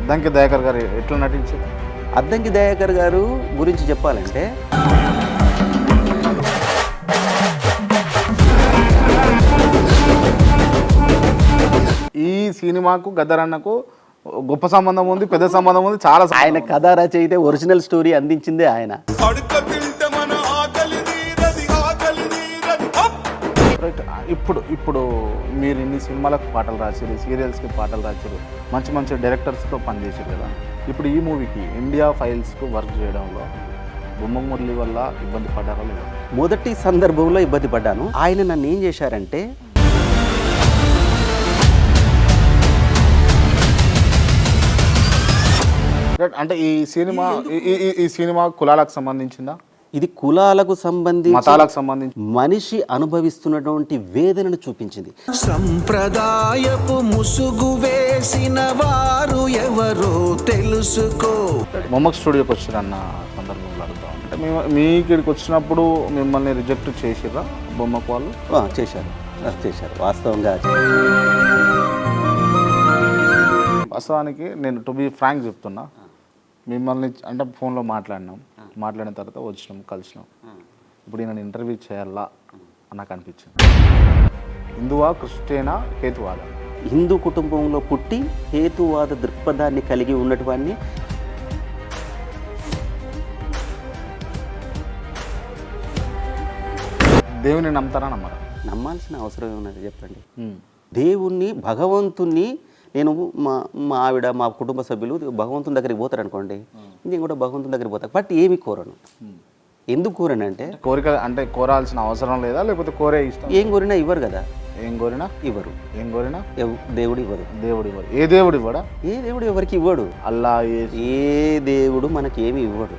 అద్దంకి దయాకర్ గారు ఎట్లా నటించారు? అద్దంకి దయాకర్ గారు గురించి చెప్పాలంటే ఈ సినిమాకు గద్దరన్నకు గొప్ప సంబంధం ఉంది, పెద్ద సంబంధం ఉంది, చాలా ఆయన కథ రచయితే ఒరిజినల్ స్టోరీ అందించిందే ఆయన. ఇప్పుడు మీరు ఇన్ని సినిమాలకు పాటలు రాశారు, సీరియల్స్కి పాటలు రాశారు, మంచి మంచి డైరెక్టర్స్తో పనిచేశారు కదా. ఇప్పుడు ఈ మూవీకి ఇండియా ఫైల్స్కు వర్క్ చేయడంలో బొమ్మ మురళి వల్ల ఇబ్బంది పడ్డారా లేదా? మొదటి సందర్భంలో ఇబ్బంది పడ్డాను. ఆయన నన్ను ఏం చేశారంటే అంటే ఈ సినిమా కులాలకు సంబంధించిందా? ఇది కులాలకు సంబంధించి, మతాలకు సంబంధించి మనిషి అనుభవిస్తున్నటువంటి వేదనను చూపించింది. సంప్రదాయపు ముసుగు వేసిన వారు ఎవరో తెలుసుకో. మొమ్మక్ స్టూడియోకి వచ్చిరన్న సందర్భంలో అడుగుతాం. అంటే మీ ఇక్కడికి వచ్చినప్పుడు మిమ్మల్ని రిజెక్ట్ చేసిరా బొమ్మకు వాళ్ళు? చేశారు వాస్తవంగా. వాస్తవానికి నేను టు బి ఫ్రాంక్ చెప్తున్నా, మిమ్మల్ని అంటే ఫోన్లో మాట్లాడిన తర్వాత వచ్చినాం, కలిసినాం. ఇప్పుడు నేను ఇంటర్వ్యూ చేయాలా అని నాకు అనిపించింది. హిందువా, క్రిస్టియనా, హేతువాద? హిందూ కుటుంబంలో పుట్టి హేతువాద దృక్పథాన్ని కలిగి ఉన్నటువంటి దేవుని నమ్ముతారా నమ్మరా? నమ్మాల్సిన అవసరం ఏమన్నది చెప్పండి. దేవుణ్ణి, భగవంతుణ్ణి నేను మా ఆవిడ, మా కుటుంబ సభ్యులు భగవంతుని దగ్గరికి పోతారు అనుకోండి, నేను కూడా భగవంతుని దగ్గరికి పోతాను. బట్ ఏమి కోరను. ఎందుకు కోరనంటే, కోరిక అంటే కోరాల్సిన అవసరం లేదా, లేకపోతే కోరే ఇష్టం? ఏం కోరినా ఇవ్వరు కదా. ఏం కోరినా ఇవ్వరు. ఏం కోరినా దేవుడు ఇవ్వరు. ఏ దేవుడు ఇవ్వడా? ఏ దేవుడు ఎవరికి ఇవ్వడు. అల్లా, ఏ దేవుడు మనకి ఏమి ఇవ్వడు.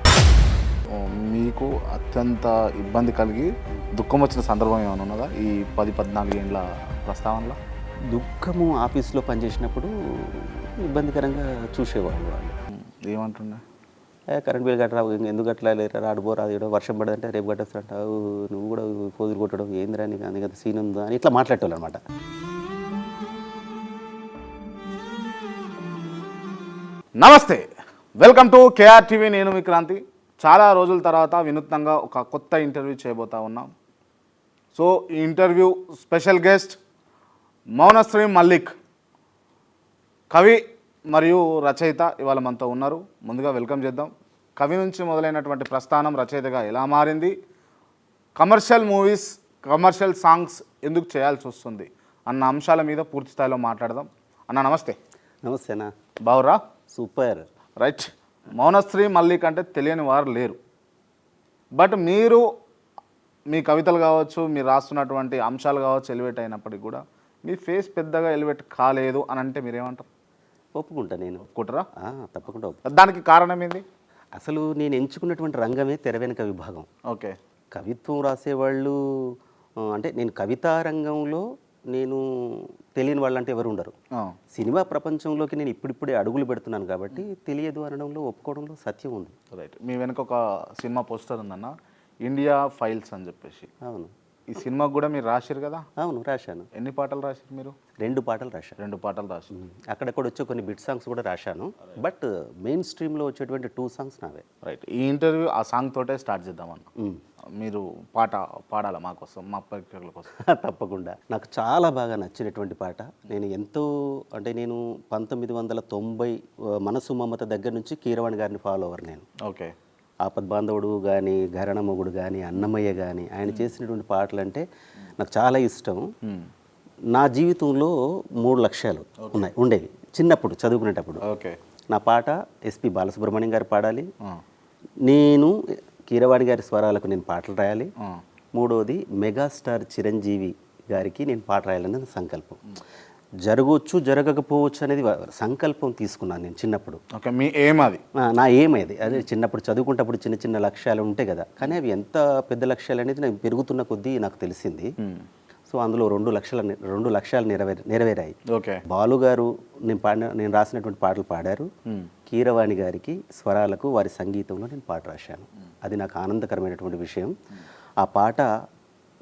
మీకు అత్యంత ఇబ్బంది కలిగి దుఃఖం వచ్చిన సందర్భం ఏమైనా ఉన్నదా ఈ 10-14 ఏళ్ళ ప్రస్తావనలో? దుఃఖము ఆఫీస్లో పనిచేసినప్పుడు ఇబ్బందికరంగా చూసేవాళ్ళు వాళ్ళు. ఏమంటున్నా? కరెంట్ బిల్ కట్టరావు, ఎందుకు కట్టలే, రాడుపోరాదు, ఏడో వర్షం పడదంటే రేపు కట్టేస్తాంటావు, నువ్వు కూడా ఫోజులు కొట్టడం ఏందిరా నీకు అందుకంత సీన్ ఉందా అని ఇట్లా మాట్లాడేవాళ్ళు అనమాట. నమస్తే, వెల్కమ్ టు కేఆర్ టీవీ. నేను మీ క్రాంతి. చాలా రోజుల తర్వాత వినూత్నంగా ఒక కొత్త ఇంటర్వ్యూ చేయబోతా ఉన్నాం. సో ఈ interview special guest Mounasri Mallik, కవి మరియు రచయిత ఇవాళ మనతో ఉన్నారు. ముందుగా వెల్కమ్ చేద్దాం. కవి నుంచి మొదలైనటువంటి ప్రస్థానం రచయితగా ఎలా మారింది, కమర్షియల్ మూవీస్, కమర్షియల్ సాంగ్స్ ఎందుకు చేయాల్సి వస్తుంది అన్న అంశాల మీద పూర్తి స్థాయిలో మాట్లాడదాం. అన్న నమస్తే. నమస్తేనా, బావురా? సూపర్. రైట్. మౌనశ్రీ మల్లిక్ అంటే తెలియని వారు లేరు. బట్ మీరు మీ కవితలు కావచ్చు, మీరు రాస్తున్నటువంటి అంశాలు కావచ్చు ఎలివేట్ అయినప్పటికీ కూడా మీ ఫేస్ పెద్దగా ఎలివేట్ కాలేదు అని అంటే మీరేమంటారు? ఒప్పుకుంటా. నేను ఒప్పుకుంటారా? తప్పకుండా ఒప్పుకుంటా. దానికి కారణం ఏంది? అసలు నేను ఎంచుకున్నటువంటి రంగమే తెర వెనుక విభాగం. ఓకే. కవిత్వం రాసేవాళ్ళు అంటే నేను కవితా రంగంలో నేను తెలియని వాళ్ళు అంటే ఎవరు ఉండరు. సినిమా ప్రపంచంలోకి నేను ఇప్పుడిప్పుడే అడుగులు పెడుతున్నాను కాబట్టి తెలియదు అనడంలో, ఒప్పుకోవడంలో సత్యం ఉంది. రైట్. మీ వెనుక ఒక సినిమా పోస్టర్ ఉందన్న, ఇండియా ఫైల్స్ అని చెప్పేసి. అవును. ఈ సినిమాకు కూడా మీరు రాశారు కదా? అవును, రాశాను. ఎన్ని పాటలు రాశారు మీరు? 2 పాటలు రాశాను. 2 పాటలు రాశారు. అక్కడక్కడ వచ్చే కొన్ని బిట్ సాంగ్స్ కూడా రాశాను. బట్ మెయిన్ స్ట్రీమ్లో వచ్చేటువంటి 2 సాంగ్స్ నావే. రైట్. ఈ ఇంటర్వ్యూ ఆ సాంగ్ తోటే స్టార్ట్ చేద్దామన్న. మీరు పాట పాడాలా మా కోసం, మా ప్రేక్షకుల కోసం? తప్పకుండా. నాకు చాలా బాగా నచ్చినటువంటి పాట. నేను ఎంతో అంటే నేను 1990 మనసు మమత దగ్గర నుంచి కీరవాణి గారిని ఫాలో అవ్వరు నేను. ఓకే. ఆపద్బాంధవుడు కానీ, ఘరణమొగుడు కానీ, అన్నమయ్య కానీ, ఆయన చేసినటువంటి పాటలు అంటే నాకు చాలా ఇష్టం. నా జీవితంలో 3 లక్ష్యాలు ఉండేవి చిన్నప్పుడు చదువుకునేటప్పుడు. ఓకే. నా పాట ఎస్పి బాలసుబ్రహ్మణ్యం గారు పాడాలి, నేను కీరవాణి గారి స్వరాలకు నేను పాటలు రాయాలి, 3వది మెగాస్టార్ చిరంజీవి గారికి నేను పాట రాయాలనేది సంకల్పం. జరగవచ్చు జరగకపోవచ్చు అనేది సంకల్పం తీసుకున్నాను నేను చిన్నప్పుడు. ఓకే. మీ ఏం అది? నా ఏమేది అదే చిన్నప్పుడు చదువుకుంటప్పుడు చిన్న చిన్న లక్ష్యాలు ఉంటాయి కదా, కానీ అవి ఎంత పెద్ద లక్ష్యాలు అనేది నాకు పెరుగుతున్న కొద్దీ నాకు తెలిసింది. సో అందులో 2 లక్ష్యాలు నెరవేరాయి. ఓకే. బాలు గారు నేను రాసినటువంటి పాటలు పాడారు, కీరవాణి గారికి స్వరాలకు వారి సంగీతంలో నేను పాట రాశాను. అది నాకు ఆనందకరమైనటువంటి విషయం. ఆ పాట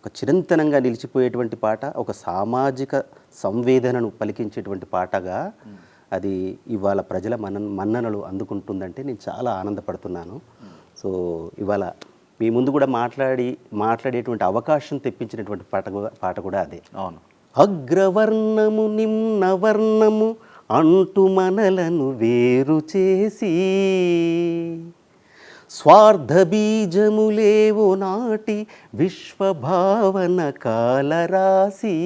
ఒక చిరంతనంగా నిలిచిపోయేటువంటి పాట, ఒక సామాజిక సంవేదనను పలికించేటువంటి పాటగా అది ఇవాళ ప్రజల మన్ననలు అందుకుంటుందంటే నేను చాలా ఆనందపడుతున్నాను. సో ఇవాళ మీ ముందు కూడా మాట్లాడేటువంటి అవకాశం తెప్పించినటువంటి పాట కూడా అదే. అవును. అగ్రవర్ణము నిమ్నవర్ణము అంటూ మనలను వేరు చేసి, స్వార్థ బీజములేవో నాటి విశ్వభావన కాలరాసి,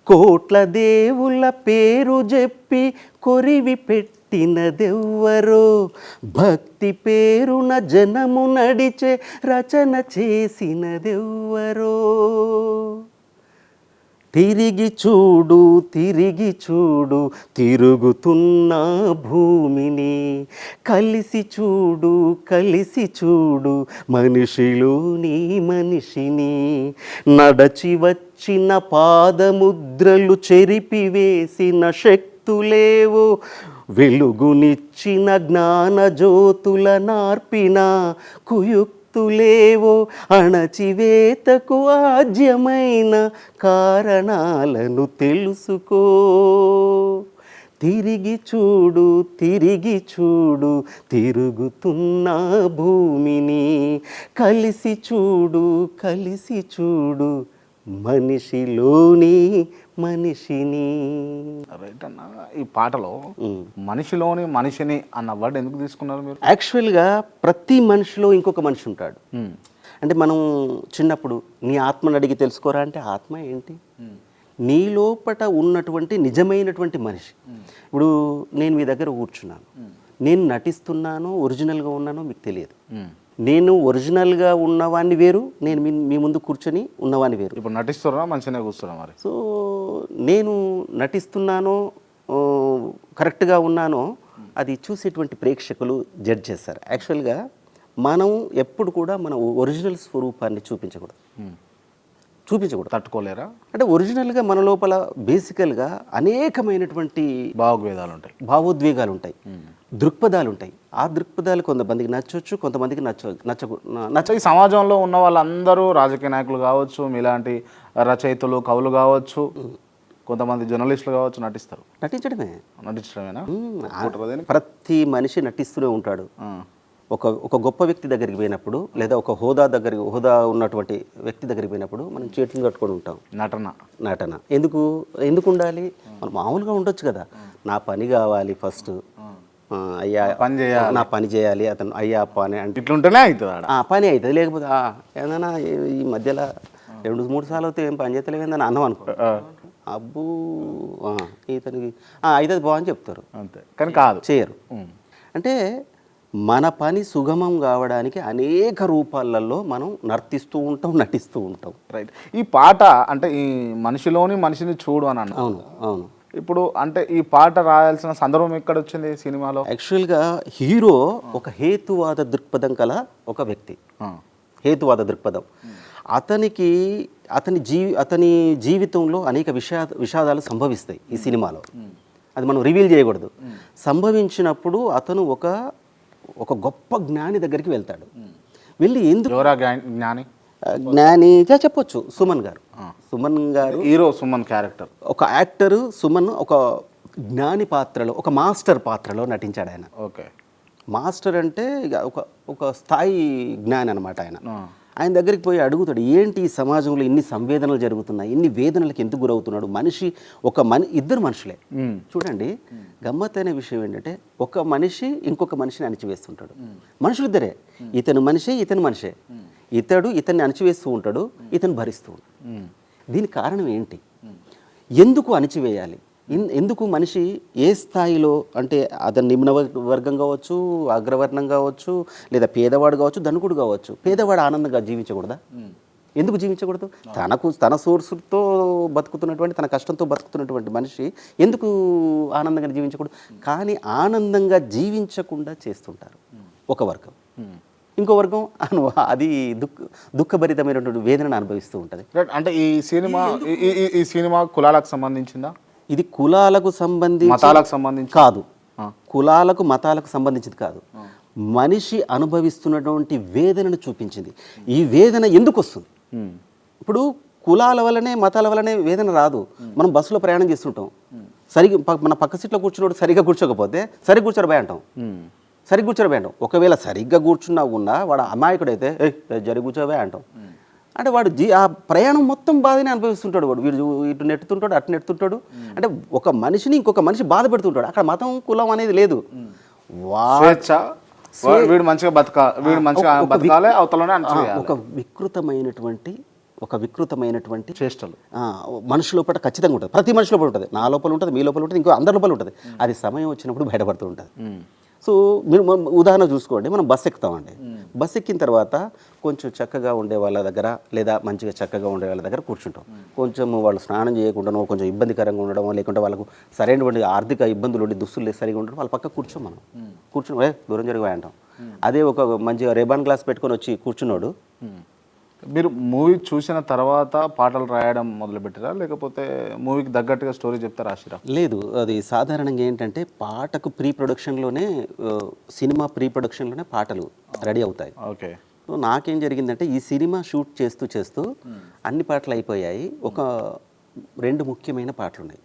కోట్ల దేవుళ్ళ పేరు చెప్పి కొరివి పెట్టినదెవ్వరో, భక్తి పేరున జనము నడిచే రచన చేసినదెవ్వరో. తిరిగి చూడు తిరిగి చూడు తిరుగుతున్న భూమిని, కలిసి చూడు కలిసి చూడు మనిషిలోని మనిషిని, నడచి వచ్చిన పాదముద్రలు చెరిపివేసిన శక్తులేవో, వెలుగునిచ్చిన జ్ఞానజ్యోతుల నార్పిన కుయుక్తులేవో, అణచివేతకు ఆజ్యమైన కారణాలను తెలుసుకో. తిరిగి చూడు తిరిగి చూడు తిరుగుతున్న భూమిని, కలిసి చూడు కలిసి చూడు మనిషిలోని మనిషిని. రైట్ అన్న. ఈ పాటలో మనిషిలోని మనిషిని అన్న వర్డ్ ఎందుకు తీసుకున్నారు మీరు? యాక్చువల్గా ప్రతి మనిషిలో ఇంకొక మనిషి ఉంటాడు. అంటే మనం చిన్నప్పుడు నీ ఆత్మను అడిగి తెలుసుకోరా అంటే ఆత్మ ఏంటి? నీ లోపట ఉన్నటువంటి నిజమైనటువంటి మనిషి. ఇప్పుడు నేను మీ దగ్గర కూర్చున్నాను, నేను నటిస్తున్నానో ఒరిజినల్గా ఉన్నానో మీకు తెలియదు. నేను ఒరిజినల్గా ఉన్నవాడిని వేరు, నేను మీ ముందు కూర్చొని ఉన్నవాడిని వేరు. ఇప్పుడు నటిస్తున్నా మంచిగానే కూర్చున్నా మరి. సో నేను నటిస్తున్నానో కరెక్ట్గా ఉన్నానో అది చూసేటువంటి ప్రేక్షకులు జడ్జ్ చేస్తారు. యాక్చువల్గా మనం ఎప్పుడు కూడా మన ఒరిజినల్ స్వరూపాన్ని చూపించకూడదు. తట్టుకోలేరా? అంటే ఒరిజినల్గా మన లోపల బేసికల్గా అనేకమైనటువంటి భావోద్వేగాలు ఉంటాయి, దృక్పథాలు ఉంటాయి. ఆ దృక్పథాలు కొంతమందికి నచ్చవచ్చు, కొంతమందికి నచ్చ. ఈ సమాజంలో ఉన్న వాళ్ళందరూ రాజకీయ నాయకులు కావచ్చు, మీలాంటి రచయితలు కవులు కావచ్చు, కొంతమంది జర్నలిస్టులు కావచ్చు నటించడమేనా? ప్రతి మనిషి నటిస్తూనే ఉంటాడు. ఒక గొప్ప వ్యక్తి దగ్గరికి పోయినప్పుడు లేదా ఒక హోదా ఉన్నటువంటి వ్యక్తి దగ్గరికి పోయినప్పుడు మనం చేతులు కట్టుకొని ఉంటాం. నటన ఎందుకు ఉండాలి? మనం మామూలుగా ఉండొచ్చు కదా. నా పని కావాలి ఫస్ట్, అయ్యా నా పని చేయాలి, అతను అయ్యా పని అంటే ఇట్లుంటేనే అవుతుంది పని అవుతుంది. లేకపోతే ఏదైనా ఈ మధ్యలో 2-3 సార్లు అయితే ఏం పని చేస్తలేదని అన్నం అనుకో, అబ్బు ఇతనికి అయితే బాగుంది చెప్తారు, అంతే. కానీ కాదు, చేయరు. అంటే మన పని సుగమం కావడానికి అనేక రూపాలలో మనం నర్తిస్తూ ఉంటాం, నటిస్తూ ఉంటాం. రైట్. ఈ పాట అంటే ఈ మనిషిలోని మనిషిని చూడు అని అన్న. అవును. ఇప్పుడు అంటే ఈ పాట రాయాల్సిన సందర్భం ఎక్కడ వచ్చింది సినిమాలో? యాక్చువల్గా హీరో ఒక హేతువాద దృక్పథం కల ఒక వ్యక్తి. హేతువాద దృక్పథం. అతని జీవితంలో అనేక విషాదాలు సంభవిస్తాయి ఈ సినిమాలో. అది మనం రివీల్ చేయకూడదు. సంభవించినప్పుడు అతను ఒక గొప్ప జ్ఞాని దగ్గరికి వెళ్తాడు. వెళ్ళి జ్ఞాని చెప్పొచ్చు, సుమన్ గారు హీరో. సుమన్ క్యారెక్టర్, ఒక యాక్టర్ సుమన్ ఒక జ్ఞాని పాత్రలో, ఒక మాస్టర్ పాత్రలో నటించాడు ఆయన. ఓకే. మాస్టర్ అంటే ఒక స్థాయి జ్ఞాని అనమాట ఆయన. ఆయన దగ్గరికి పోయి అడుగుతాడు, ఏంటి ఈ సమాజంలో ఇన్ని సంవేదనలు జరుగుతున్నాయి, ఇన్ని వేదనలకు ఎందుకు గురవుతున్నాడు మనిషి? ఇద్దరు మనుషులే. చూడండి, గమ్మత్తైన విషయం ఏంటంటే ఒక మనిషి ఇంకొక మనిషిని అణిచివేస్తుంటాడు. మనుషులు ఇద్దరే, ఇతను మనిషే, ఇతను మనిషే. ఇతన్ని అణిచివేస్తూ ఉంటాడు, ఇతను భరిస్తూ ఉంటాడు. దీనికి కారణం ఏంటి? ఎందుకు అణిచివేయాలి? ఎందుకు మనిషి ఏ స్థాయిలో, అంటే అతను నిమ్న వర్గం కావచ్చు, అగ్రవర్ణం కావచ్చు, లేదా పేదవాడు కావచ్చు, ధనికుడు కావచ్చు, పేదవాడు ఆనందంగా జీవించకూడదా? ఎందుకు జీవించకూడదు? తన సోర్సుతో బతుకుతున్నటువంటి, తన కష్టంతో బతుకుతున్నటువంటి మనిషి ఎందుకు ఆనందంగా జీవించకూడదు? కానీ ఆనందంగా జీవించకుండా చేస్తుంటారు ఒక వర్గం. ఇంకో వర్గం అది దుఃఖభరితమైనటువంటి వేదనను అనుభవిస్తూ ఉంటుంది. అంటే ఈ సినిమా కులాలకు సంబంధించిందా? ఇది కులాలకు సంబంధించి కాదు, కులాలకు మతాలకు సంబంధించింది కాదు. మనిషి అనుభవిస్తున్నటువంటి వేదనను చూపించింది. ఈ వేదన ఎందుకు వస్తుంది? ఇప్పుడు కులాల వల్లనే, మతాల వల్లనే వేదన రాదు. మనం బస్సులో ప్రయాణం చేస్తుంటాం, మన పక్క సీట్లో కూర్చున్నోడు సరిగ్గా కూర్చోకపోతే సరిగ్గా కూర్చోరు భయ అంటాం, సరిగ్గా కూర్చోరు భయ అంటాం. ఒకవేళ సరిగ్గా కూర్చున్నా ఉన్నా వాడు అమాయకుడైతే జరి కూర్చోవే అంటాం. అంటే వాడు ఆ ప్రయాణం మొత్తం బాధనే అనుభవిస్తుంటాడు. వాడు వీడు ఇటు నెట్టుతుంటాడు, అటు నెట్టుతుంటాడు. అంటే ఒక మనిషిని ఇంకొక మనిషి బాధ పెడుతుంటాడు. అక్కడ మతం కులం అనేది లేదు. స్వేచ్ఛ, వీడు మంచిగా బతకాలి, అవతలనే ఒక వికృతమైనటువంటి చేష్టలు మనిషి లోపల ఖచ్చితంగా ఉంటుంది. ప్రతి మనిషి లోపల ఉంటుంది. నా లోపల ఉంటుంది, మీ లోపల ఉంటుంది, ఇంకో అందరి లోపల ఉంటుంది. అది సమయం వచ్చినప్పుడు బయటపడుతూ ఉంటుంది. సో మీరు ఉదాహరణ చూసుకోండి, మనం బస్సు ఎక్కుతామండి. బస్సు ఎక్కిన తర్వాత కొంచెం చక్కగా ఉండే వాళ్ళ దగ్గర లేదా మంచిగా చక్కగా ఉండే వాళ్ళ దగ్గర కూర్చుంటాం. కొంచెం వాళ్ళు స్నానం చేయకుండానో కొంచెం ఇబ్బందికరంగా ఉండడం, లేకుంటే వాళ్ళకు సరైనటువంటి ఆర్థిక ఇబ్బందులు ఉండి దుస్తులు సరిగా ఉండడం, వాళ్ళ పక్క కూర్చోం. మనం కూర్చుని దూరం జరిగి అంటాం. అదే ఒక మంచిగా రేబాన్ గ్లాస్ పెట్టుకొని వచ్చి కూర్చున్నాడు. మీరు మూవీ చూసిన తర్వాత పాటలు రాయడం మొదలుపెట్టారా, లేకపోతే మూవీకి తగ్గట్టుగా స్టోరీ చెప్తే రాసిరా? లేదు, అది సాధారణంగా ఏంటంటే పాటకు సినిమా ప్రీ ప్రొడక్షన్లోనే పాటలు రెడీ అవుతాయి. ఓకే. సో నాకేం జరిగిందంటే ఈ సినిమా షూట్ చేస్తూ అన్ని పాటలు అయిపోయాయి. ఒక 2 ముఖ్యమైన పాటలు ఉన్నాయి.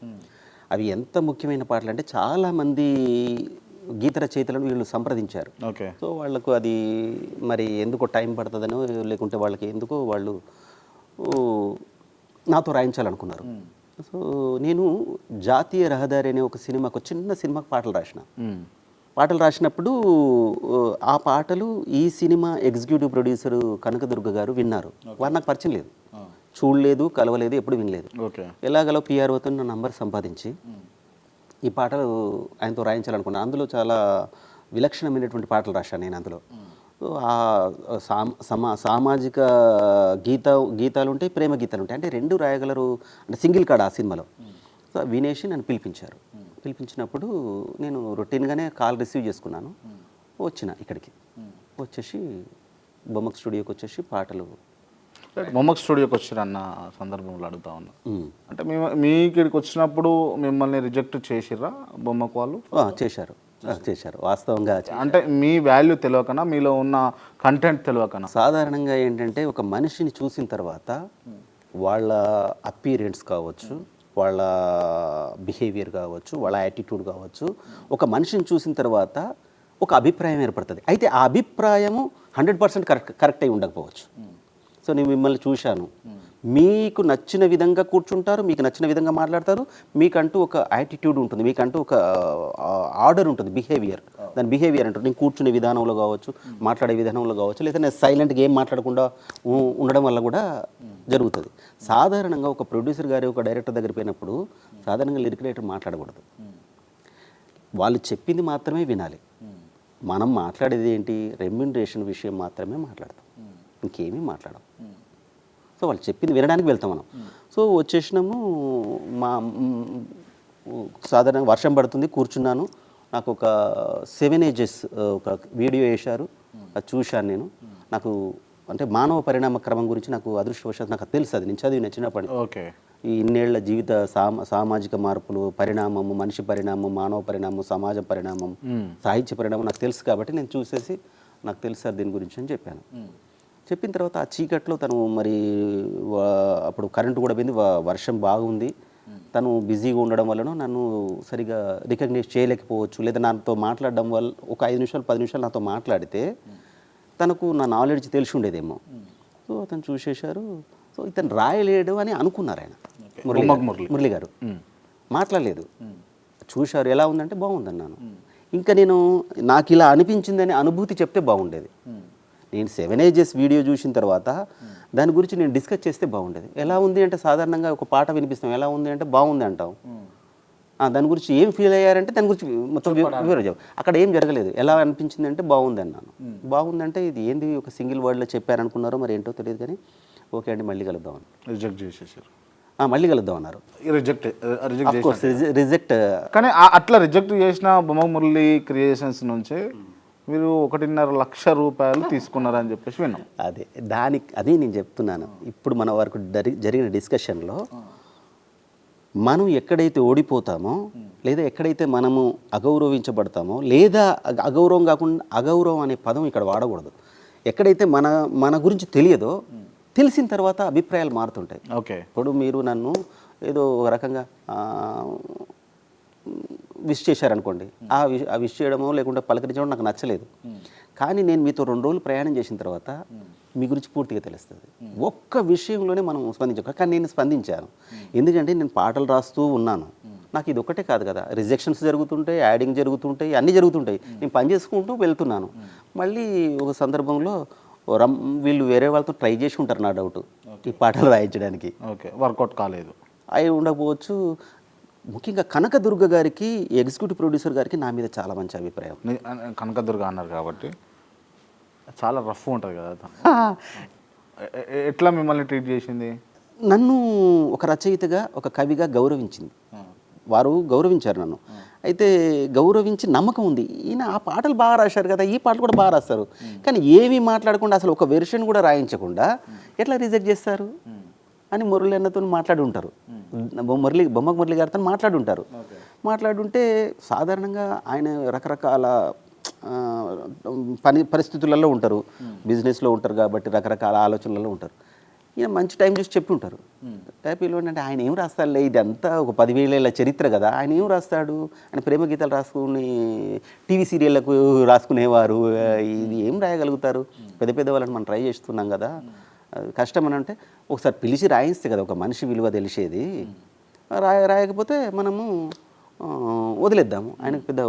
అవి ఎంత ముఖ్యమైన పాటలు అంటే చాలామంది గీత రచయితలను వీళ్ళు సంప్రదించారు. ఓకే. సో వాళ్ళకు అది మరి ఎందుకో టైం పడుతుందనో లేకుంటే వాళ్ళకి ఎందుకో వాళ్ళు నాతో రాయించాలనుకున్నారు. సో నేను జాతీయ రహదారి అనే ఒక సినిమాకు చిన్న సినిమాకు పాటలు రాసినప్పుడు ఆ పాటలు ఈ సినిమా ఎగ్జిక్యూటివ్ ప్రొడ్యూసర్ కనకదుర్గ గారు విన్నారు. వారు నాకు పరిచయం లేదు, చూడలేదు, కలవలేదు, ఎప్పుడు వినలేదు. ఎలాగలో పిఆర్ఓతో నా నంబర్ సంపాదించి ఈ పాటలు ఆయనతో రాయించాలనుకున్నాను. అందులో చాలా విలక్షణమైనటువంటి పాటలు రాశాను నేను అందులో. సామాజిక గీతాలు ఉంటాయి, ప్రేమ గీతాలు ఉంటాయి. అంటే 2 రాయగలరు అంటే సింగిల్ కార్డ్ ఆ సినిమాలో. సో వినేసి నన్ను పిలిపించారు. పిలిపించినప్పుడు నేను రొటీన్గానే కాల్ రిసీవ్ చేసుకున్నాను. వచ్చిన ఇక్కడికి వచ్చేసి బొమ్మక్ స్టూడియోకి వచ్చేసి పాటలు బొమ్మక్ స్టూడియోకి వచ్చారన్న సందర్భంలో అడుగుతా ఉన్నా. అంటే మీ ఇక్కడికి వచ్చినప్పుడు మిమ్మల్ని రిజెక్ట్ చేసిర్రా బొమ్మకు వాళ్ళు? చేశారు వాస్తవంగా. అంటే మీ వాల్యూ తెలియకనా, మీలో ఉన్న కంటెంట్ తెలియకనా? సాధారణంగా ఏంటంటే ఒక మనిషిని చూసిన తర్వాత వాళ్ళ అపీరెన్స్ కావచ్చు, వాళ్ళ బిహేవియర్ కావచ్చు, వాళ్ళ యాటిట్యూడ్ కావచ్చు, ఒక మనిషిని చూసిన తర్వాత ఒక అభిప్రాయం ఏర్పడుతుంది. అయితే ఆ అభిప్రాయము 100% కరెక్ట్ అయి ఉండకపోవచ్చు. సో నేను మిమ్మల్ని చూశాను, మీకు నచ్చిన విధంగా కూర్చుంటారు, మీకు నచ్చిన విధంగా మాట్లాడతారు, మీకంటూ ఒక యాటిట్యూడ్ ఉంటుంది, మీకంటూ ఒక ఆర్డర్ ఉంటుంది, దాని బిహేవియర్ అంటారు. నేను కూర్చునే విధానంలో కావచ్చు, మాట్లాడే విధానంలో కావచ్చు, లేదా నేను సైలెంట్గా ఏం మాట్లాడకుండా ఉండడం వల్ల కూడా జరుగుతుంది. సాధారణంగా ఒక ప్రొడ్యూసర్ గారి ఒక డైరెక్టర్ దగ్గర పోయినప్పుడు సాధారణంగా లిరిక్ రైటర్ మాట్లాడకూడదు. వాళ్ళు చెప్పింది మాత్రమే వినాలి. మనం మాట్లాడేది ఏంటి, రెమ్యూనరేషన్ విషయం మాత్రమే మాట్లాడతాం, ఇంకేమీ మాట్లాడం. సో వాళ్ళు చెప్పింది వినడానికి వెళ్తాం మనం. సో వచ్చేసినాము. సాధారణంగా వర్షం పడుతుంది, కూర్చున్నాను. నాకు ఒక 7 Ages ఒక వీడియో వేశారు, అది చూశాను నేను. నాకు అంటే మానవ పరిణామ క్రమం గురించి నాకు అదృష్టవశాత్తు నాకు తెలుసు, అది నేను చదివి నచ్చినప్పటి. ఓకే. ఈ ఇన్నేళ్ల జీవిత సామాజిక మార్పులు, పరిణామము, మనిషి పరిణామం, మానవ పరిణామం, సమాజ పరిణామం, సాహిత్య పరిణామం నాకు తెలుసు కాబట్టి నేను చూసేసి నాకు తెలుసు సార్ దీని గురించి అని చెప్పాను. చెప్పిన తర్వాత ఆ చీకట్లో తను మరి అప్పుడు కరెంటు కూడా పోయింది, వర్షం బాగుంది, తను బిజీగా ఉండడం వలన నన్ను సరిగా రికగ్నైజ్ చేయలేకపోవచ్చు, లేదా నాతో మాట్లాడడం వల్ల ఒక 5 నిమిషాలు 10 నిమిషాలు నాతో మాట్లాడితే తనకు నా నాలెడ్జ్ తెలిసి ఉండేదేమో. సో అతను చూసేశారు. సో ఇతను రాయలేడు అని అనుకున్నారు ఆయన, మురళి గారు. మాట్లాడలేదు, చూశారు. ఎలా ఉందంటే బాగుందన్నాను. ఇంకా నాకు ఇలా అనిపించిందని అనుభూతి చెప్తే బాగుండేది. నేను 7 Ages వీడియో చూసిన తర్వాత దాని గురించి నేను డిస్కస్ చేస్తే బాగుండేది. ఎలా ఉంది అంటే సాధారణంగా ఒక పాట వినిపిస్తాం, ఎలా ఉంది అంటే బాగుంది అంటాం. దాని గురించి ఏం ఫీల్ అయ్యారంటే దాని గురించి మొత్తం వివరం. అక్కడ ఏం జరగలేదు. ఎలా అనిపించింది అంటే బాగుంది అన్నాను. బాగుందంటే ఇది ఏంది ఒక సింగిల్ వర్డ్లో చెప్పారనుకున్నారో మరి ఏంటో తెలియదు, కానీ ఓకే అండి మళ్ళీ కలుద్దాం అని రిజెక్ట్ చేసేసారు. మళ్ళీ కలుద్దాం అన్నారు. రిజెక్ట్ కానీ అట్లా రిజెక్ట్ చేసిన బొమ్మ మురళి క్రియేషన్స్ నుంచే మీరు 1.5 లక్ష రూపాయలు తీసుకున్నారని చెప్పేసి విన్నాం. అదే నేను చెప్తున్నాను. ఇప్పుడు మన వరకు జరిగిన డిస్కషన్లో మనం ఎక్కడైతే ఓడిపోతామో, లేదా ఎక్కడైతే మనము అగౌరవించబడతామో, లేదా అగౌరవం కాకుండా అగౌరవం అనే పదం ఇక్కడ వాడకూడదు. ఎక్కడైతే మన గురించి తెలియదో, తెలిసిన తర్వాత అభిప్రాయాలు మారుతుంటాయి. ఓకే. ఇప్పుడు మీరు నన్ను ఏదో ఒక రకంగా విష్ చేశారనుకోండి, ఆ విష్ చేయడమో లేకుంటే పలకరించడం నాకు నచ్చలేదు. కానీ నేను మీతో 2 రోజులు ప్రయాణం చేసిన తర్వాత మీ గురించి పూర్తిగా తెలుస్తుంది. ఒక్క విషయంలోనే మనం స్పందించాం. కానీ నేను స్పందించాను. ఎందుకంటే నేను పాటలు రాస్తూ ఉన్నాను. నాకు ఇది ఒక్కటే కాదు కదా, రిజెక్షన్స్ జరుగుతుంటాయి, యాడింగ్ జరుగుతుంటాయి, అన్నీ జరుగుతుంటాయి. నేను పని చేసుకుంటూ వెళ్తున్నాను. మళ్ళీ ఒక సందర్భంలో వీళ్ళు వేరే వాళ్ళతో ట్రై చేసి ఉంటారు నా డౌట్, ఈ పాటలు రాయించడానికి. ఓకే, వర్కౌట్ కాలేదు. అవి ఉండకపోవచ్చు. ముఖ్యంగా కనకదుర్గ గారికి, ఎగ్జిక్యూటివ్ ప్రొడ్యూసర్ గారికి నా మీద చాలా మంచి అభిప్రాయం. కనకదుర్గ అన్నారు కాబట్టి చాలా రఫ్ ఉంటుంది కదా తను. ఎట్లా మిమ్మల్ని ట్రీట్ చేసింది? నన్ను ఒక రచయితగా, ఒక కవిగా గౌరవించింది. వారు గౌరవించారు నన్ను. అయితే గౌరవించి నమ్మకం ఉంది, ఈయన ఆ పాటలు బాగా రాశారు కదా, ఈ పాటలు కూడా బాగా రాస్తారు, కానీ ఏమీ మాట్లాడకుండా అసలు ఒక వెర్షన్ కూడా రాయించకుండా ఎట్లా రిజెక్ట్ చేస్తారు అని మురళి అన్నతో మాట్లాడి ఉంటారు. బొమ్మక మురళి గారితో మాట్లాడి ఉంటారు. మాట్లాడుంటే సాధారణంగా ఆయన రకరకాల పరిస్థితులలో ఉంటారు, బిజినెస్లో ఉంటారు కాబట్టి రకరకాల ఆలోచనలలో ఉంటారు. ఈయన మంచి టైం చూసి చెప్పి ఉంటారు. టైపీలో అంటే ఆయన ఏం రాస్తాడులే, ఇదంతా ఒక 10,000 ఏళ్ళ చరిత్ర కదా, ఆయన ఏం రాస్తాడు, ఆయన ప్రేమ గీతాలు రాసుకుని టీవీ సీరియళ్లకు రాసుకునేవారు, ఇది ఏం రాయగలుగుతారు, పెద్ద పెద్ద వాళ్ళని మనం ట్రై చేస్తున్నాం కదా, కష్టం అని అంటే ఒకసారి పిలిచి రాయిస్తే కదా ఒక మనిషి విలువ తెలిసేది, రాయకపోతే మనము వదిలేద్దాము, ఆయనకు పెద్ద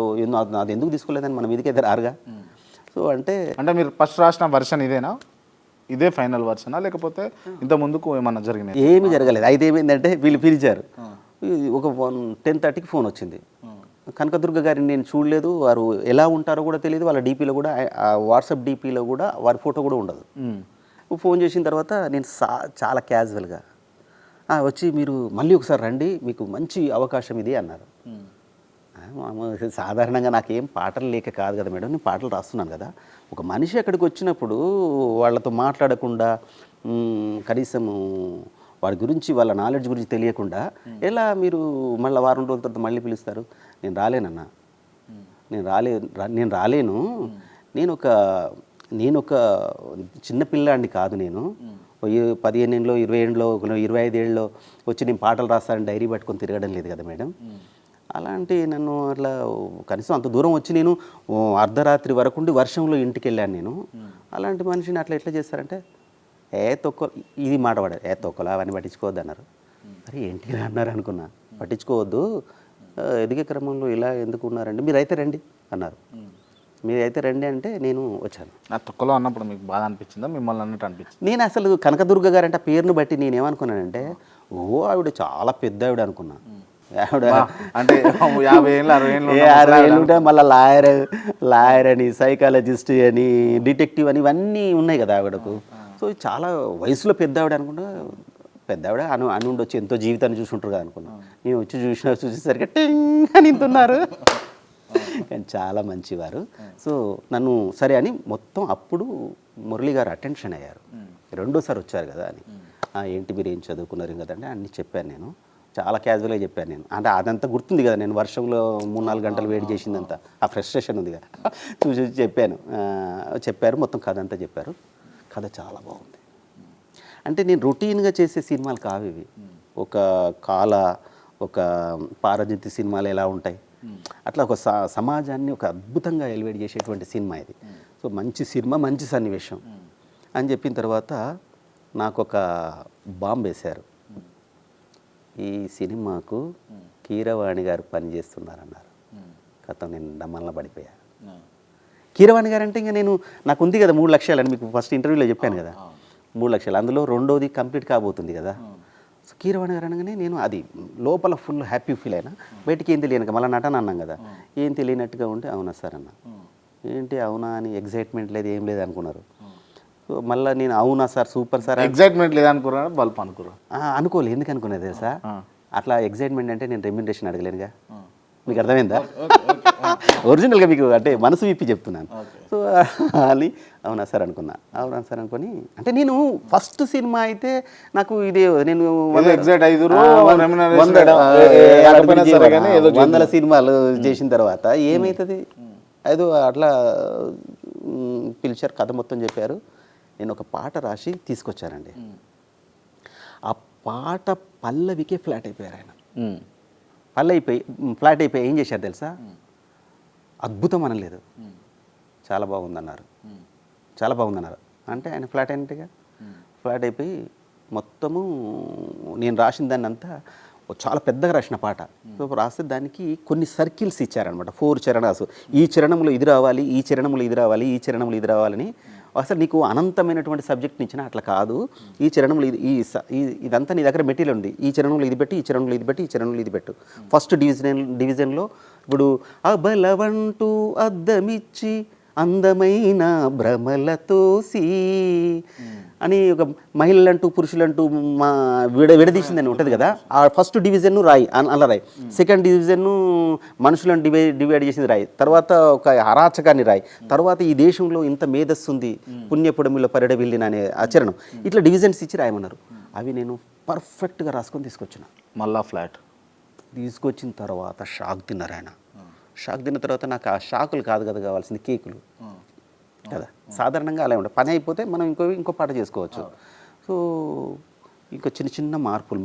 అది ఎందుకు తీసుకోలేదని మనం ఇదికైతే రారుగా. సో అంటే మీరు ఫస్ట్ రాసిన వర్షన్ ఇదేనా, ఇదే ఫైనల్ వర్షనా, లేకపోతే ఇంత ముందుకు ఏమన్నా జరిగినాయి? ఏమీ జరగలేదు. అయితే ఏమైందంటే వీళ్ళు పిలిచారు, ఒక 10:30కి ఫోన్ వచ్చింది. కనకదుర్గ గారిని నేను చూడలేదు, వారు ఎలా ఉంటారో కూడా తెలియదు, వాళ్ళ డీపీలో కూడా, వాట్సాప్ డీపీలో కూడా వారి ఫోటో కూడా ఉండదు. ఫోన్ చేసిన తర్వాత నేను చాలా క్యాజువల్గా వచ్చి మీరు మళ్ళీ ఒకసారి రండి, మీకు మంచి అవకాశం ఇది అన్నారు. సాధారణంగా నాకేం పాటలు లేక కాదు కదా మేడం, నేను పాటలు రాస్తున్నాను కదా, ఒక మనిషి అక్కడికి వచ్చినప్పుడు వాళ్ళతో మాట్లాడకుండా, కనీసము వాడి గురించి, వాళ్ళ నాలెడ్జ్ గురించి తెలియకుండా ఎలా మీరు మళ్ళీ వారం రోజుల తర్వాత మళ్ళీ పిలుస్తారు? నేను రాలేనన్నా, నేను రాలేను, నేను ఒక చిన్న పిల్లాడిని కాదు, నేను 15 ఏళ్ళలో, 20 ఏళ్ళలో, 25 ఏళ్ళలో వచ్చి నేను పాటలు రాస్తానని డైరీ పట్టుకొని తిరగడం లేదు కదా మేడం. అలాంటి నన్ను అట్లా కనీసం అంత దూరం వచ్చి నేను అర్ధరాత్రి వరకు ఉండి వర్షంలో ఇంటికి వెళ్ళాను నేను. అలాంటి మనిషిని అట్లా ఎట్లా చేస్తారంటే, ఇది మాట పడారు, తొక్కలా అవన్నీ పట్టించుకోవద్దు అన్నారు. అరే ఏంటి అన్నారు అనుకున్నా, పట్టించుకోవద్దు, ఎదిగే క్రమంలో ఇలా ఎందుకు ఉన్నారండి, మీరైతే రండి అన్నారు. మీరైతే రండి అంటే నేను వచ్చాను. ఆ తొక్కలో అన్నప్పుడు మీకు బాధ అనిపించిందా, మిమ్మల్ని అన్నట్టు అనిపించింది? నేను అసలు కనకదుర్గ గారు అంటే ఆ పేరును బట్టి నేనేమనుకున్నానంటే, ఆవిడ చాలా పెద్ద ఆవిడ అనుకున్నా. ఆవిడ అంటే 50 ఏళ్ళు 60 ఏళ్ళు ఉంటే మళ్ళీ లాయర్ అని, సైకాలజిస్ట్ అని, డిటెక్టివ్ అని ఇవన్నీ ఉన్నాయి కదా ఆవిడకు. సో చాలా వయసులో పెద్ద ఆవిడ అనుకుంటా, పెద్ద ఆవిడ అని ఉండొచ్చు, ఎంతో జీవితాన్ని చూసుంటారు కదా అనుకున్నా. నేను వచ్చి చూసేసరికి టింగ్ అని ఇంతున్నారు. కానీ చాలా మంచివారు. సో నన్ను సరే అని మొత్తం అప్పుడు మురళి గారు అటెన్షన్ అయ్యారు. రెండోసారి వచ్చారు కదా అని, ఏంటి మీరు ఏం చదువుకున్నారు కదంటే అన్నీ చెప్పాను. నేను చాలా క్యాజువల్గా చెప్పాను. నేను అంటే అదంతా గుర్తుంది కదా, నేను వర్షంలో 3-4 గంటలు వెయిట్ చేసిందంతా, ఆ ఫ్రస్ట్రేషన్ ఉంది కదా, చూసి చెప్పారు మొత్తం కథ అంతా చెప్పారు. కథ చాలా బాగుంది. అంటే నేను రొటీన్గా చేసే సినిమాలు కావు ఇవి. ఒక పారజిత్ సినిమాలు ఎలా ఉంటాయి అట్లా ఒక సమాజాన్ని ఒక అద్భుతంగా ఎలివేట్ చేసేటువంటి సినిమా ఇది. సో మంచి సినిమా, మంచి సన్నివేశం అని చెప్పిన తర్వాత నాకు ఒక బాంబు వేశారు. ఈ సినిమాకు కీరవాణి గారు పనిచేస్తున్నారన్నారు. కథ నేను డమ్మల్లో పడిపోయా. కీరవాణి గారు అంటే ఇంకా నాకు ఉంది కదా 3 లక్షలు అని మీకు ఫస్ట్ ఇంటర్వ్యూలో చెప్పాను కదా, 3 లక్షలు, అందులో 2వది కంప్లీట్ కాబోతుంది కదా. సో కీరవాణి గారు అనగానే నేను అది లోపల ఫుల్ హ్యాపీ ఫీల్ అయినా, బయటికి ఏం తెలియను, మళ్ళీ నటన అన్నాం కదా, ఏం తెలియనట్టుగా ఉంటే అవునా సార్ అన్న, ఏంటి అవునా అని ఎగ్జైట్మెంట్ లేదు ఏం లేదు అనుకున్నారు. సో మళ్ళీ నేను అవునా సార్ సూపర్ సార్, ఎగ్జైట్మెంట్ లేదనుకున్నా, బల్బ్ అనుకోలేదు. ఎందుకు అనుకున్నది తెలుసా, అట్లా ఎగ్జైట్మెంట్ అంటే నేను రెమ్యునరేషన్ అడగలేనుగా, మీకు అర్థమైందా? ఒరిజినల్గా మీకు అంటే మనసు విప్పి చెప్తున్నాను. సో అని అవునా సార్ అనుకున్నా. అవునా సార్ అనుకొని, అంటే నేను ఫస్ట్ సినిమా అయితే నాకు ఇది నేను 100 సినిమాలు చేసిన తర్వాత ఏమవుతుంది, ఏదో అట్లా పిలిచారు, కథ మొత్తం చెప్పారు. నేను ఒక పాట రాసి తీసుకొచ్చానండి. ఆ పాట పల్లవికే ఫ్లాట్ అయిపోయారు ఆయన. ఫ్లాట్ అయిపోయి ఏం చేశారు తెలుసా? అద్భుతం అనలేదు, చాలా బాగుందన్నారు. చాలా బాగుందన్నారు అంటే ఆయన ఫ్లాట్ అయినట్టుగా. ఫ్లాట్ అయిపోయి మొత్తము నేను రాసిన దాన్ని అంతా చాలా పెద్దగా రాసిన పాట. సో రాస్తే దానికి కొన్ని సర్కిల్స్ ఇచ్చారనమాట, 4 చరణాలు. ఈ చరణంలో ఇది రావాలి, ఈ చరణంలో ఇది రావాలి, ఈ చరణంలో ఇది రావాలని. అసలు నీకు అనంతమైనటువంటి సబ్జెక్ట్ని ఇచ్చినా అట్లా కాదు. ఈ చరణంలో ఇదంతా నీ దగ్గర మెటీరియల్ ఉంది, ఈ చరణంలో ఇది పెట్టి, ఈ చరణంలో ఇది పెట్టి, ఈ చరణంలో ఇది పెట్టు. ఫస్ట్ డివిజన్లో ఇప్పుడు అబలవంటూ అద్దమిచ్చి అందమైన భ్రమలతోసి అని ఒక మహిళలంటూ పురుషులంటూ మా విడదీసిందని ఉంటుంది కదా. ఆ ఫస్ట్ డివిజన్ను రాయి అలా రాయి. సెకండ్ డివిజన్ను మనుషులను డివైడ్ చేసింది రాయి. తర్వాత ఒక అరాచకాన్ని రాయి. తర్వాత ఈ దేశంలో ఇంత మేధస్సు ఉంది, పుణ్యపుడమిలో పరిడ వెళ్ళిన అనే ఆచరణం. ఇట్లా డివిజన్స్ ఇచ్చి రాయమన్నారు. అవి నేను పర్ఫెక్ట్గా రాసుకొని తీసుకొచ్చిన. మళ్ళా ఫ్లాట్ తీసుకొచ్చిన తర్వాత షాక్ తిన్నారు ఆయన. షాక్ తిన్న తర్వాత నాకు ఆ షాకులు కాదు కదా కావాల్సింది, కేకులు కదా. సాధారణంగా అలా ఉంటుంది, పని అయిపోతే మనం ఇంకో పాట చేసుకోవచ్చు. సో ఇంకా చిన్న చిన్న మార్పులు,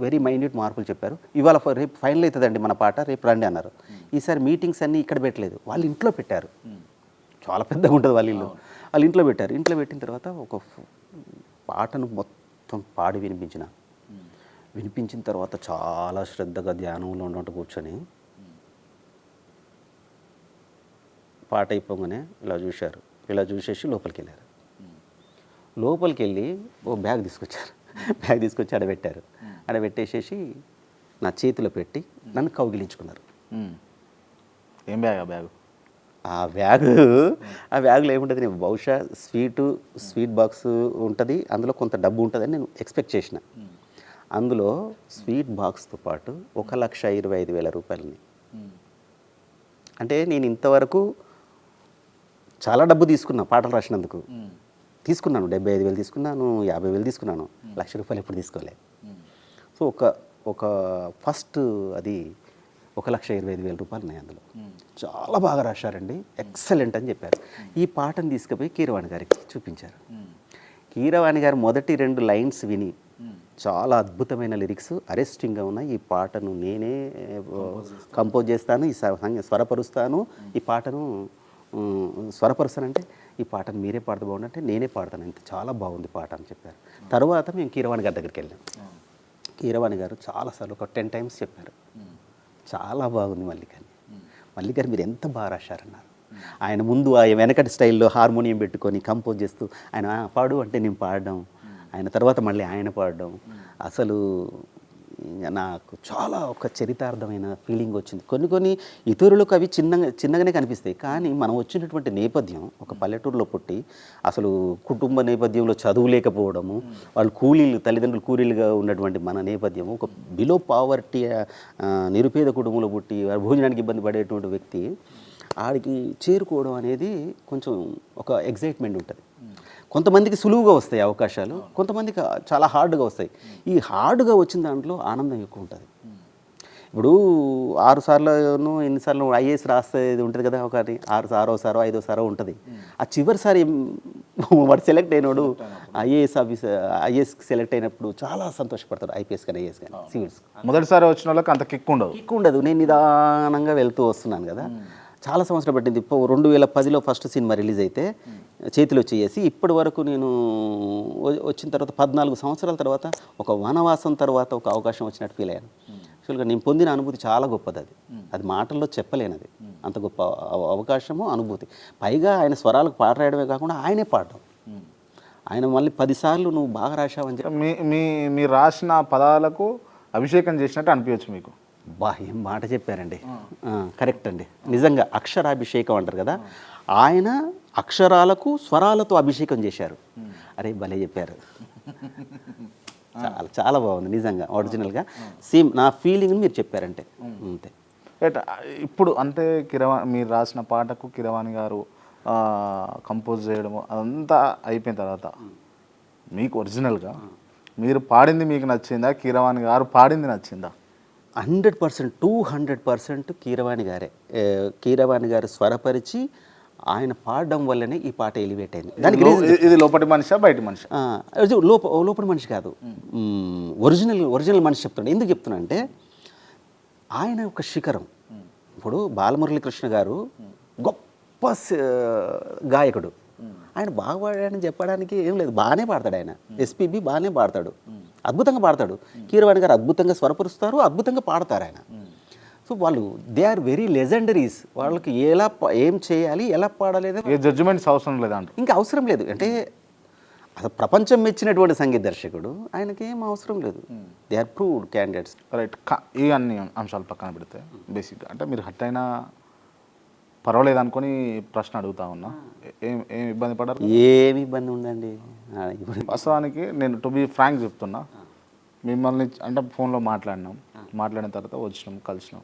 వెరీ మైన్యూట్ మార్పులు చెప్పారు. ఇవాళ రేపు ఫైనల్ అవుతుందండి మన పాట, రేపు రండి అన్నారు. ఈసారి మీటింగ్స్ అన్నీ ఇక్కడ పెట్టలేదు, వాళ్ళ ఇంట్లో పెట్టారు. చాలా పెద్దగా ఉంటుంది వాళ్ళ ఇల్లు. వాళ్ళు ఇంట్లో పెట్టారు. ఇంట్లో పెట్టిన తర్వాత ఒక పాటను మొత్తం పాడి వినిపించిన తర్వాత చాలా శ్రద్ధగా ధ్యానంలో ఉన్నట్టు కూర్చొని పాట అయిపోగానే ఇలా చూశారు. ఇలా చూసేసి లోపలికి వెళ్ళారు. లోపలికి వెళ్ళి ఓ బ్యాగ్ తీసుకొచ్చారు. బ్యాగ్ తీసుకొచ్చి ఆడబెట్టారు. ఆడబెట్టేసేసి నా చేతిలో పెట్టి నన్ను కౌగిలించుకున్నారు. ఏం బ్యాగ్? ఆ బ్యాగ్లో ఏముంటుంది, నేను బహుశా స్వీట్ బాక్స్ ఉంటుంది, అందులో కొంత డబ్బు ఉంటుందని నేను ఎక్స్పెక్ట్ చేసిన. అందులో స్వీట్ బాక్స్తో పాటు 1,25,000 రూపాయలని. అంటే నేను ఇంతవరకు చాలా డబ్బు తీసుకున్నా పాటలు రాసినందుకు. తీసుకున్నాను, 75,000 తీసుకున్నాను, 50,000 తీసుకున్నాను, ₹1,00,000 ఎప్పుడు తీసుకోలేదు. సో ఒక ఫస్ట్ అది 1,25,000 రూపాయలు ఉన్నాయి అందులో. చాలా బాగా రాశారండి, ఎక్సలెంట్ అని చెప్పారు. ఈ పాటను తీసుకుపోయి కీరవాణి గారికి చూపించారు. కీరవాణి గారు మొదటి 2 లైన్స్ విని చాలా అద్భుతమైన లిరిక్స్, అరెస్టింగ్గా ఉన్నాయి, ఈ పాటను నేనే కంపోజ్ చేస్తాను, ఈ స్వరపరుస్తాను, ఈ పాటను స్వరపరుస్తానంటే ఈ పాటను మీరే పాడితే బాగుందంటే నేనే పాడతాను, ఇంత చాలా బాగుంది పాట అని చెప్పారు. తర్వాత మేము కీరవాణి గారి దగ్గరికి వెళ్ళాం. కీరవాణి గారు చాలాసార్లు ఒక 10 times చెప్పారు, చాలా బాగుంది మల్లిక్ గారు మీరు ఎంత బాగా రాశారన్నారు. ఆయన ముందు ఆ వెనకటి స్టైల్లో హార్మోనియం పెట్టుకొని కంపోజ్ చేస్తూ ఆయన పాడు అంటే నేను పాడడం, ఆయన తర్వాత మళ్ళీ ఆయన పాడడం, అసలు నాకు చాలా ఒక చరితార్థమైన ఫీలింగ్ వచ్చింది. కొన్ని ఇతరులకు అవి చిన్నగానే కనిపిస్తాయి, కానీ మనం వచ్చినటువంటి నేపథ్యం ఒక పల్లెటూరులో పుట్టి అసలు కుటుంబ నేపథ్యంలో చదువు లేకపోవడము, వాళ్ళు తల్లిదండ్రులు కూలీలుగా ఉన్నటువంటి మన నేపథ్యము, ఒక బిలో పావర్టీ నిరుపేద కుటుంబంలో పుట్టి వారు భోజనానికి ఇబ్బంది పడేటువంటి వ్యక్తి ఆడికి చేరుకోవడం అనేది కొంచెం ఒక ఎగ్జైట్మెంట్ ఉంటుంది. కొంతమందికి సులువుగా వస్తాయి అవకాశాలు, కొంతమందికి చాలా హార్డ్గా వస్తాయి. ఈ హార్డ్గా వచ్చిన దాంట్లో ఆనందం ఎక్కువ ఉంటుంది. ఇప్పుడు 6 సార్లు ఎన్నిసార్లు ఐఏఎస్ రాసేది ఉంటుంది కదా, ఒకటి 6వ సారో 5వ సారో ఉంటుంది. ఆ చివరిసారి వాడు సెలెక్ట్ అయినోడు ఐఏఎస్ సెలెక్ట్ అయినప్పుడు చాలా సంతోషపడతాడు. ఐపీఎస్ కానీ ఐఏఎస్ కానీ సివిల్స్ మొదటిసారి వచ్చిన వాళ్ళకి అంత కిక్ ఉండదు. నేను నిదానంగా వెళ్తూ వస్తున్నాను కదా, చాలా సంవత్సరాలు పట్టింది. 2010లో ఫస్ట్ సినిమా రిలీజ్ అయితే చేతిలో చేసి ఇప్పటి వరకు నేను వచ్చిన తర్వాత 14 సంవత్సరాల తర్వాత ఒక వనవాసం తర్వాత ఒక అవకాశం వచ్చినట్టు ఫీల్ అయ్యాను. యాక్చువల్గా నేను పొందిన అనుభూతి చాలా గొప్పది. అది మాటల్లో చెప్పలేనది, అంత గొప్ప అవకాశము అనుభూతి. పైగా ఆయన స్వరాలకు పాట రాయడమే కాకుండా ఆయనే పాడడం. ఆయన మళ్ళీ 10 సార్లు నువ్వు బాగా రాశావని చెప్పి మీరు రాసిన పదాలకు అభిషేకం చేసినట్టు అనిపించచ్చు మీకు. ఏం మాట చెప్పారండి, కరెక్ట్ అండి. నిజంగా అక్షరాభిషేకం అంటారు కదా, ఆయన అక్షరాలకు స్వరాలతో అభిషేకం చేశారు. అరే భలే చెప్పారు, చాలా చాలా బాగుంది నిజంగా. ఒరిజినల్గా సేమ్ నా ఫీలింగ్ని మీరు చెప్పారంటే అంతే. ఇప్పుడు అంటే మీరు రాసిన పాటకు కీరవాణి గారు కంపోజ్ చేయడము అదంతా అయిపోయిన తర్వాత మీకు ఒరిజినల్గా మీరు పాడింది మీకు నచ్చిందా, కీరవాణి గారు పాడింది నచ్చిందా? 100%, 200% కీరవాణి గారే. కీరవాణి గారు స్వరపరిచి ఆయన పాడడం వల్లనే ఈ పాట ఎలివేట్ అయింది. దానికి ఇది లోపటి మనిషి బయట మనిషి? లోపటి మనిషి కాదు, ఒరిజినల్ మనిషి చెప్తున్నాను. ఎందుకు చెప్తున్నా అంటే ఆయన ఒక శిఖరం. ఇప్పుడు బాలమురళీకృష్ణ గారు గొప్ప గాయకుడు. ఆయన బాగా పాడాడని చెప్పడానికి ఏం లేదు, బాగానే పాడతాడు ఆయన. ఎస్పీబీ బాగానే పాడతాడు, అద్భుతంగా పాడతాడు. కీరవాణి గారు అద్భుతంగా స్వరపరుస్తారు, అద్భుతంగా పాడతారు ఆయన. సో వాళ్ళు దే ఆర్ వెరీ లెజెండరీస్. వాళ్ళకి ఏం చేయాలి, ఎలా పాడాలి అనేది ఏ జడ్జిమెంట్స్ అవసరం లేదంట. ఇంకా అవసరం లేదు. అంటే అసలు ప్రపంచం మెచ్చినటువంటి సంగీత దర్శకుడు, ఆయనకి ఏం అవసరం లేదు. They are proved candidates. Right. ఈ అన్ని అంశాలు పక్కన పెడితే బేసిక్గా అంటే మీరు హట్ అయినా పర్వాలేదు అనుకొని ప్రశ్న అడుగుతా ఉన్నా. ఏం ఇబ్బంది పడరు? ఏమి ఇబ్బంది ఉందండి. ఇప్పుడు వాస్తవానికి నేను టు బి ఫ్రాంక్ చెప్తున్నా, మిమ్మల్ని అంటే ఫోన్లో మాట్లాడిన తర్వాత వచ్చినాం, కలిసినాం.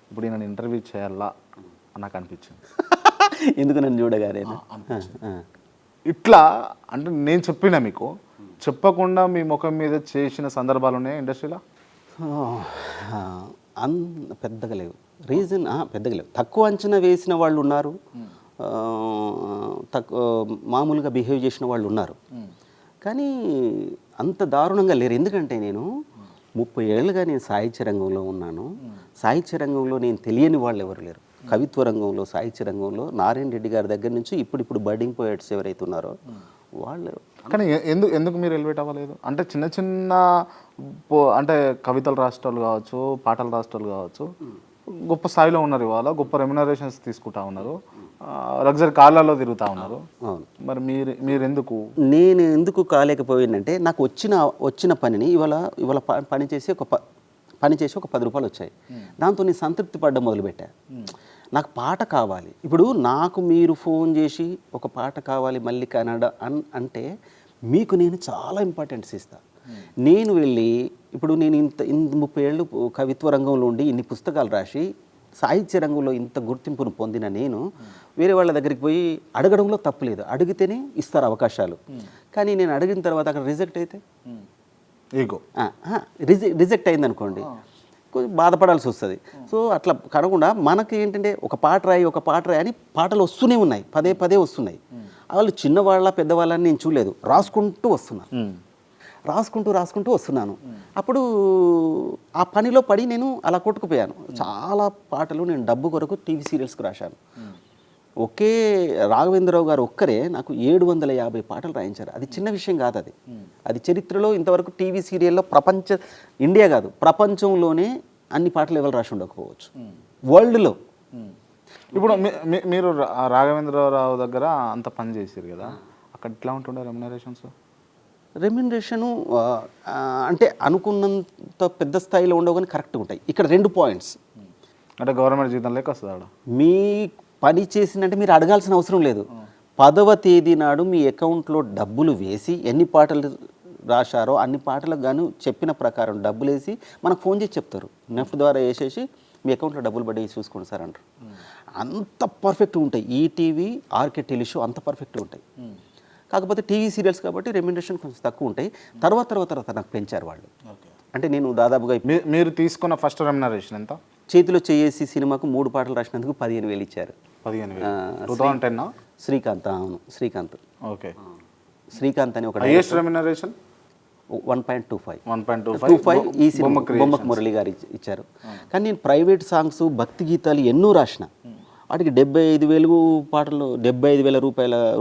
ఇప్పుడు నేను ఇంటర్వ్యూ చేయాలా నాకు అనిపించింది. ఎందుకు నన్ను చూడగానే ఇట్లా అంటే నేను చెప్పినా మీకు చెప్పకుండా మీ ముఖం మీద చేసిన సందర్భాలు ఉన్నాయి ఇండస్ట్రీలో? పెద్దగా లేవు. రీజన్ పెద్దగా లేవు. తక్కువ అంచనా వేసిన వాళ్ళు ఉన్నారు, మామూలుగా బిహేవ్ చేసిన వాళ్ళు ఉన్నారు. కానీ అంత దారుణంగా లేరు. ఎందుకంటే నేను 30 ఏళ్ళుగా నేను సాహిత్య రంగంలో ఉన్నాను. సాహిత్య రంగంలో నేను తెలియని వాళ్ళు ఎవరు లేరు. కవిత్వ రంగంలో, సాహిత్య రంగంలో నారాయణ రెడ్డి గారి దగ్గర నుంచి ఇప్పుడు బడ్డింగ్ పోయట్స్ ఎవరైతే ఉన్నారో వాళ్ళు. కానీ ఎందుకు మీరు ఎలివేట్ అవ్వలేదు? అంటే చిన్న అంటే కవితలు రాసేటోళ్ళు కావచ్చు, పాటలు రాసేటోళ్ళు కావచ్చు, గొప్ప స్థాయిలో ఉన్నారు, ఇవాళ గొప్ప రెమ్యునరేషన్స్ తీసుకుంటా ఉన్నారు, లగ్జరీ కార్లలో తిరుగుతూ ఉన్నారు. మరి మీరు ఎందుకు? నేను ఎందుకు కాలేకపోయిందంటే నాకు వచ్చిన పనిని ఇవాళ పని చేసి ఒక 10 రూపాయలు వచ్చాయి. దాంతో నేను సంతృప్తి పడ్డం మొదలుపెట్టా. నాకు పాట కావాలి. ఇప్పుడు నాకు మీరు ఫోన్ చేసి ఒక పాట కావాలి మళ్ళీ కన్నడ అంటే మీకు నేను చాలా ఇంపార్టెన్స్ ఇస్తాను. నేను వెళ్ళి ఇప్పుడు నేను ఇంత 30 ఏళ్ళు కవిత్వ రంగంలో ఉండి ఇన్ని పుస్తకాలు రాసి సాహిత్య రంగంలో ఇంత గుర్తింపును పొందిన నేను వేరే వాళ్ళ దగ్గరికి పోయి అడగడంలో తప్పులేదు, అడిగితేనే ఇస్తారు అవకాశాలు. కానీ నేను అడిగిన తర్వాత అక్కడ రిజెక్ట్ అయితే రిజెక్ట్ అయింది అనుకోండి, కొంచెం బాధపడాల్సి వస్తుంది. సో అట్లా కాకుండా మనకి ఏంటంటే ఒక పాట రాయి అని పాటలు వస్తూనే ఉన్నాయి, పదే వస్తున్నాయి. వాళ్ళు చిన్నవాళ్ళ పెద్దవాళ్ళని నేను చూడలేదు, రాసుకుంటూ వస్తున్నాను. అప్పుడు ఆ పనిలో పడి నేను అలా కొట్టుకుపోయాను. చాలా పాటలు నేను డబ్బు కొరకు టీవీ సీరియల్స్కి రాశాను. ఒకే రాఘవేంద్రరావు గారు ఒక్కరే నాకు 750 పాటలు రాయించారు. అది చిన్న విషయం కాదు. అది చరిత్రలో ఇంతవరకు టీవీ సీరియల్లో ఇండియా కాదు ప్రపంచంలోనే అన్ని పాటలు ఎవరు రాసి ఉండకపోవచ్చు వరల్డ్లో. ఇప్పుడు మీరు రాఘవేంద్రరావు దగ్గర అంత పని చేశారు కదా, అక్కడ ఎట్లా ఉంటుండే రెమ్యునరేషను అంటే అనుకున్నంత పెద్ద స్థాయిలో ఉండవు కానీ కరెక్ట్గా ఉంటాయి. ఇక్కడ 2 పాయింట్స్. అంటే గవర్నమెంట్ జీతం లేక వస్తుంది. మీ పని చేసిందంటే మీరు అడగాల్సిన అవసరం లేదు. 10వ తేదీ నాడు మీ అకౌంట్లో డబ్బులు వేసి ఎన్ని పాటలు రాశారో అన్ని పాటలకు గాను చెప్పిన ప్రకారం డబ్బులు వేసి మనకు ఫోన్ చేసి చెప్తారు. నెఫ్ట్ ద్వారా వేసేసి మీ అకౌంట్లో డబ్బులు పడి చూసుకోండి సార్ అంటారు. అంత పర్ఫెక్ట్గా ఉంటాయి. ఈటీవీ, ఆర్కే టెలిషో అంత పర్ఫెక్ట్గా ఉంటాయి. కాకపోతే టీవీ సీరియల్స్ కాబట్టి రెమ్యునరేషన్ కొంచెం తక్కువ ఉంటాయి. తర్వాత నాకు పెంచారు వాళ్ళు. అంటే నేను దాదాపుగా మీరు తీసుకున్న ఫస్ట్ రెమ్యునరేషన్ ఎంత? చేతిలో చేసి సినిమాకు 3 పాటలు రాసినందుకు 15,000 ఇచ్చారు. 15,000 శ్రీకాంత్. అవును, శ్రీకాంత్. ఓకే. శ్రీకాంత్ అని ఒక హైయెస్ట్ రెమ్యునరేషన్ 1.25 ఈ సినిమా బొమ్మకు మురళి గారు ఇచ్చారు. కానీ నేను ప్రైవేట్ సాంగ్స్, భక్తి గీతాలు ఎన్నో రాసిన. వాటికి 75,000 పాటలు, 75,000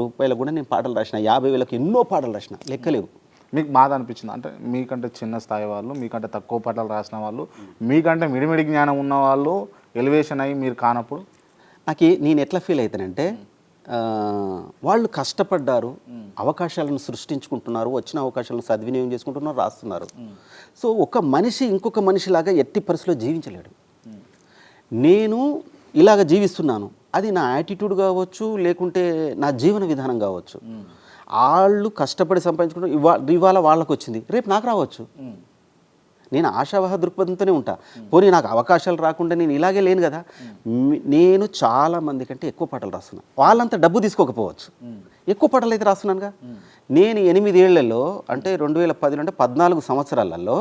రూపాయలు కూడా నేను పాటలు రాసిన. 50,000కి ఎన్నో పాటలు రాసిన, లెక్కలేవు. మీకు బాధ అనిపించింది? అంటే మీకంటే చిన్న స్థాయి వాళ్ళు, మీకంటే తక్కువ పాటలు రాసిన వాళ్ళు, మీకంటే మిడిమిడి జ్ఞానం ఉన్న వాళ్ళు ఎలివేషన్ అయ్యి మీరు కానప్పుడు నేను ఎట్లా ఫీల్ అవుతానంటే, వాళ్ళు కష్టపడ్డారు, అవకాశాలను సృష్టించుకుంటున్నారు, వచ్చిన అవకాశాలను సద్వినియోగం చేసుకుంటున్నారు, రాస్తున్నారు. సో ఒక మనిషి ఇంకొక మనిషిలాగా ఎట్టి పరిస్థితిలో జీవించలేడు. నేను ఇలాగ జీవిస్తున్నాను, అది నా యాటిట్యూడ్ కావచ్చు, లేకుంటే నా జీవన విధానం కావచ్చు. వాళ్ళు కష్టపడి సంపాదించుకుంటూ ఇవాళ వాళ్ళకు వచ్చింది, రేపు నాకు రావచ్చు. నేను ఆశావాహ దృక్పథంతోనే ఉంటా. పోనీ నాకు అవకాశాలు రాకుండా నేను ఇలాగే లేను కదా. నేను చాలా మంది కంటే ఎక్కువ పాటలు రాస్తున్నాను. వాళ్ళంతా డబ్బు తీసుకోకపోవచ్చు, ఎక్కువ పాటలు అయితే రాస్తున్నానుగా. నేను 8 ఏళ్లలో అంటే 2010 అంటే 14 సంవత్సరాలలో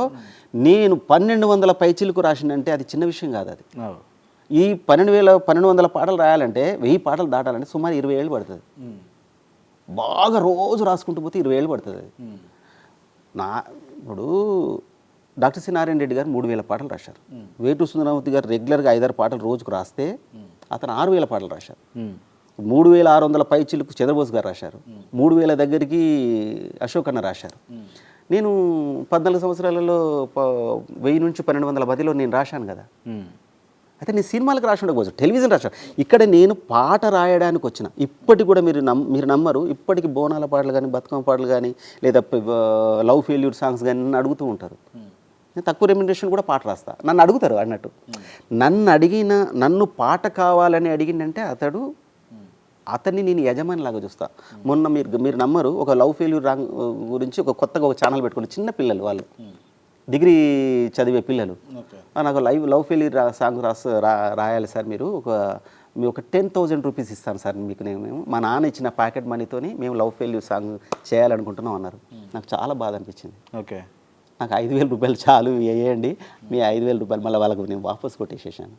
నేను 1200 పైచిలకు రాసిందంటే అది చిన్న విషయం కాదు. అది ఈ 1200 పాటలు రాయాలంటే 1000 పాటలు దాటాలంటే సుమారు 20 ఏళ్ళు పడుతుంది. బాగా రోజు రాసుకుంటూ పోతే 20 ఏళ్ళు పడుతుంది. అది ఇప్పుడు డాక్టర్ సి నారాయణ రెడ్డి గారు 3000 పాటలు రాశారు. వేటూరి సుందరమూర్తి గారు రెగ్యులర్గా 5-6 పాటలు రోజుకు రాస్తే అతను 6000 పాటలు రాశారు. 3600 పై చిలుకు చంద్రబోస్ గారు రాశారు. 3000 దగ్గరికి అశోక్ అన్న రాశారు. నేను 14 సంవత్సరాలలో 1000 నుంచి 1200 మధ్యలో నేను రాశాను కదా. అయితే నేను సినిమాలకు రాసి ఉండకపోవచ్చు, టెలివిజన్ రాశాను. ఇక్కడ నేను పాట రాయడానికి వచ్చిన. ఇప్పటికి కూడా మీరు నమ్మరు, ఇప్పటికి బోనాల పాటలు కానీ, బతుకమ్మ పాటలు కానీ, లేదా లవ్ ఫెయిల్యూర్ సాంగ్స్ కానీ నన్ను అడుగుతూ ఉంటారు. నేను తక్కువ రెమ్యునరేషన్ కూడా పాట రాస్తా. నన్ను అడుగుతారు అన్నట్టు. నన్ను పాట కావాలని అడిగిందంటే అతన్ని నేను యజమానిలాగా చూస్తా. మొన్న మీరు నమ్మరు, ఒక లవ్ ఫెయిల్యూర్ గురించి కొత్తగా ఒక ఛానల్ పెట్టుకుని చిన్న పిల్లలు, వాళ్ళు డిగ్రీ చదివే పిల్లలు, నాకు లవ్ ఫెయిల్యూర్ సాంగ్ రాయాలి సార్, మీరు ఒక 10,000 రూపీస్ ఇస్తాను సార్ మీకు, మేము మా నాన్న ఇచ్చిన ప్యాకెట్ మనీతోని మేము లవ్ ఫెయిల్యూర్ సాంగ్ చేయాలనుకుంటున్నాం అన్నారు. నాకు చాలా బాధ అనిపించింది. ఓకే, నాకు 5,000 రూపాయలు చాలు, వేయండి, మీ 5,000 రూపాయలు మళ్ళీ వాళ్ళకు నేను వాపస్ కొట్టేసేసాను.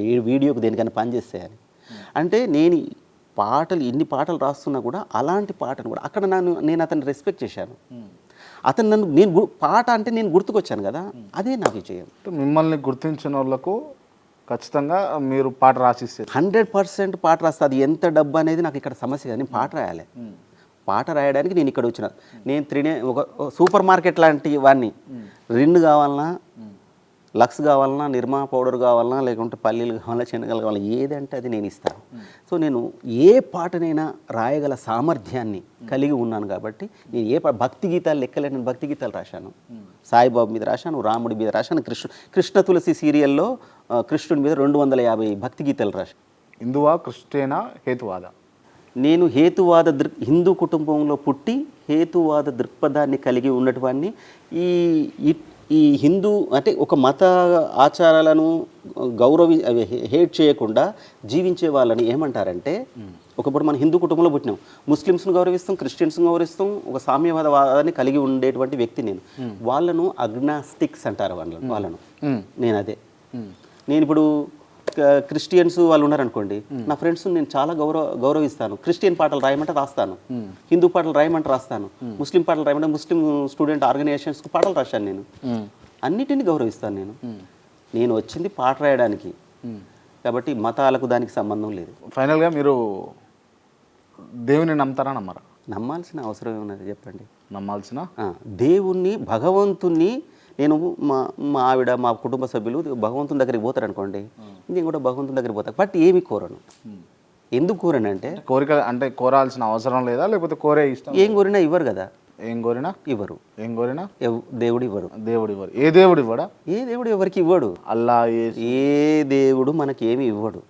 ఈ వీడియోకి దేనికైనా పని చేస్తాయని. అంటే నేను ఇన్ని పాటలు రాస్తున్నా కూడా అలాంటి పాటను కూడా అక్కడ నేను అతన్ని రెస్పెక్ట్ చేశాను. అతను పాట అంటే నేను గుర్తుకొచ్చాను కదా, అదే నాకు చేయం. మిమ్మల్ని గుర్తించిన వాళ్ళకు ఖచ్చితంగా మీరు పాట రాసిస్తారు. 100% పాట రాస్తా. అది ఎంత డబ్బు అనేది నాకు ఇక్కడ సమస్య కదా. నేను పాట రాయాలి. పాట రాయడానికి నేను ఇక్కడ వచ్చిన. నేను ఒక సూపర్ మార్కెట్ లాంటి వాడిని. రిన్ కావాలన్నా, లక్స్ కావాలన్నా, నిర్మా పౌడర్ కావాలన్నా, లేకుంటే పల్లీలు కావాలన్నా, శనగలు కావాలన్నా, ఏదంటే అది నేను ఇస్తాను. సో నేను ఏ పాటనైనా రాయగల సామర్థ్యాన్ని కలిగి ఉన్నాను కాబట్టి నేను భక్తి గీతాలు లెక్కలేని భక్తి గీతాలు రాశాను. సాయిబాబు మీద రాశాను, రాముడి మీద రాశాను, కృష్ణ తులసి సీరియల్లో కృష్ణుడి మీద 250 భక్తి గీతాలు రాశాను. హిందువా, క్రిస్టియనా, హేతువాద? నేను హిందూ కుటుంబంలో పుట్టి హేతువాద దృక్పథాన్ని కలిగి ఉన్నటువంటి ఈ హిందూ అంటే ఒక మత ఆచారాలను హేట్ చేయకుండా జీవించే వాళ్ళని ఏమంటారంటే, ఒకప్పుడు మన హిందూ కుటుంబంలో పుట్టినాం, ముస్లిమ్స్ను గౌరవిస్తాం, క్రిస్టియన్స్ను గౌరవిస్తాం, ఒక సామ్యవాదవాదాన్ని కలిగి ఉండేటువంటి వ్యక్తి నేను. వాళ్ళను అగ్నాస్టిక్స్ అంటారు వాళ్ళను. నేను అదే. నేను ఇప్పుడు క్రిస్టియన్స్ వాళ్ళు ఉన్నారనుకోండి, నా ఫ్రెండ్స్ నేను చాలా గౌరవిస్తాను. క్రిస్టియన్ పాటలు రాయమంటే రాస్తాను, హిందూ పాటలు రాయమంటే రాస్తాను, ముస్లిం పాటలు రాయమంటే ముస్లిం స్టూడెంట్ ఆర్గనైజేషన్స్కి పాటలు రాశాను. నేను అన్నిటిని గౌరవిస్తాను. నేను వచ్చింది పాట రాయడానికి కాబట్టి మతాలకు దానికి సంబంధం లేదు. ఫైనల్గా మీరు దేవుని నమ్ముతారా, నమ్మరా? నమ్మాల్సిన అవసరం ఏమన్నది చెప్పండి. నమ్మాల్సిన దేవుణ్ణి, భగవంతుణ్ణి. నేను మా ఆవిడ, మా కుటుంబ సభ్యులు భగవంతుని దగ్గరికి పోతారు అనుకోండి, నేను కూడా భగవంతుని దగ్గరికి పోతాను. బట్ ఏమి కోరను. ఎందుకు కోరనంటే, కోరిక అంటే కోరాల్సిన అవసరం లేదా, లేకపోతే కోరే ఇష్టం? ఏం కోరినా ఇవ్వరు కదా. ఏం కోరినా ఇవ్వరు. ఏం కోరినా దేవుడు ఇవ్వరు. దేవుడు ఇవ్వరు. ఏ దేవుడు ఇవ్వడా? ఏ దేవుడు ఎవరికి ఇవ్వడు. అల్లా, ఏ దేవుడు మనకి ఏమి ఇవ్వడు.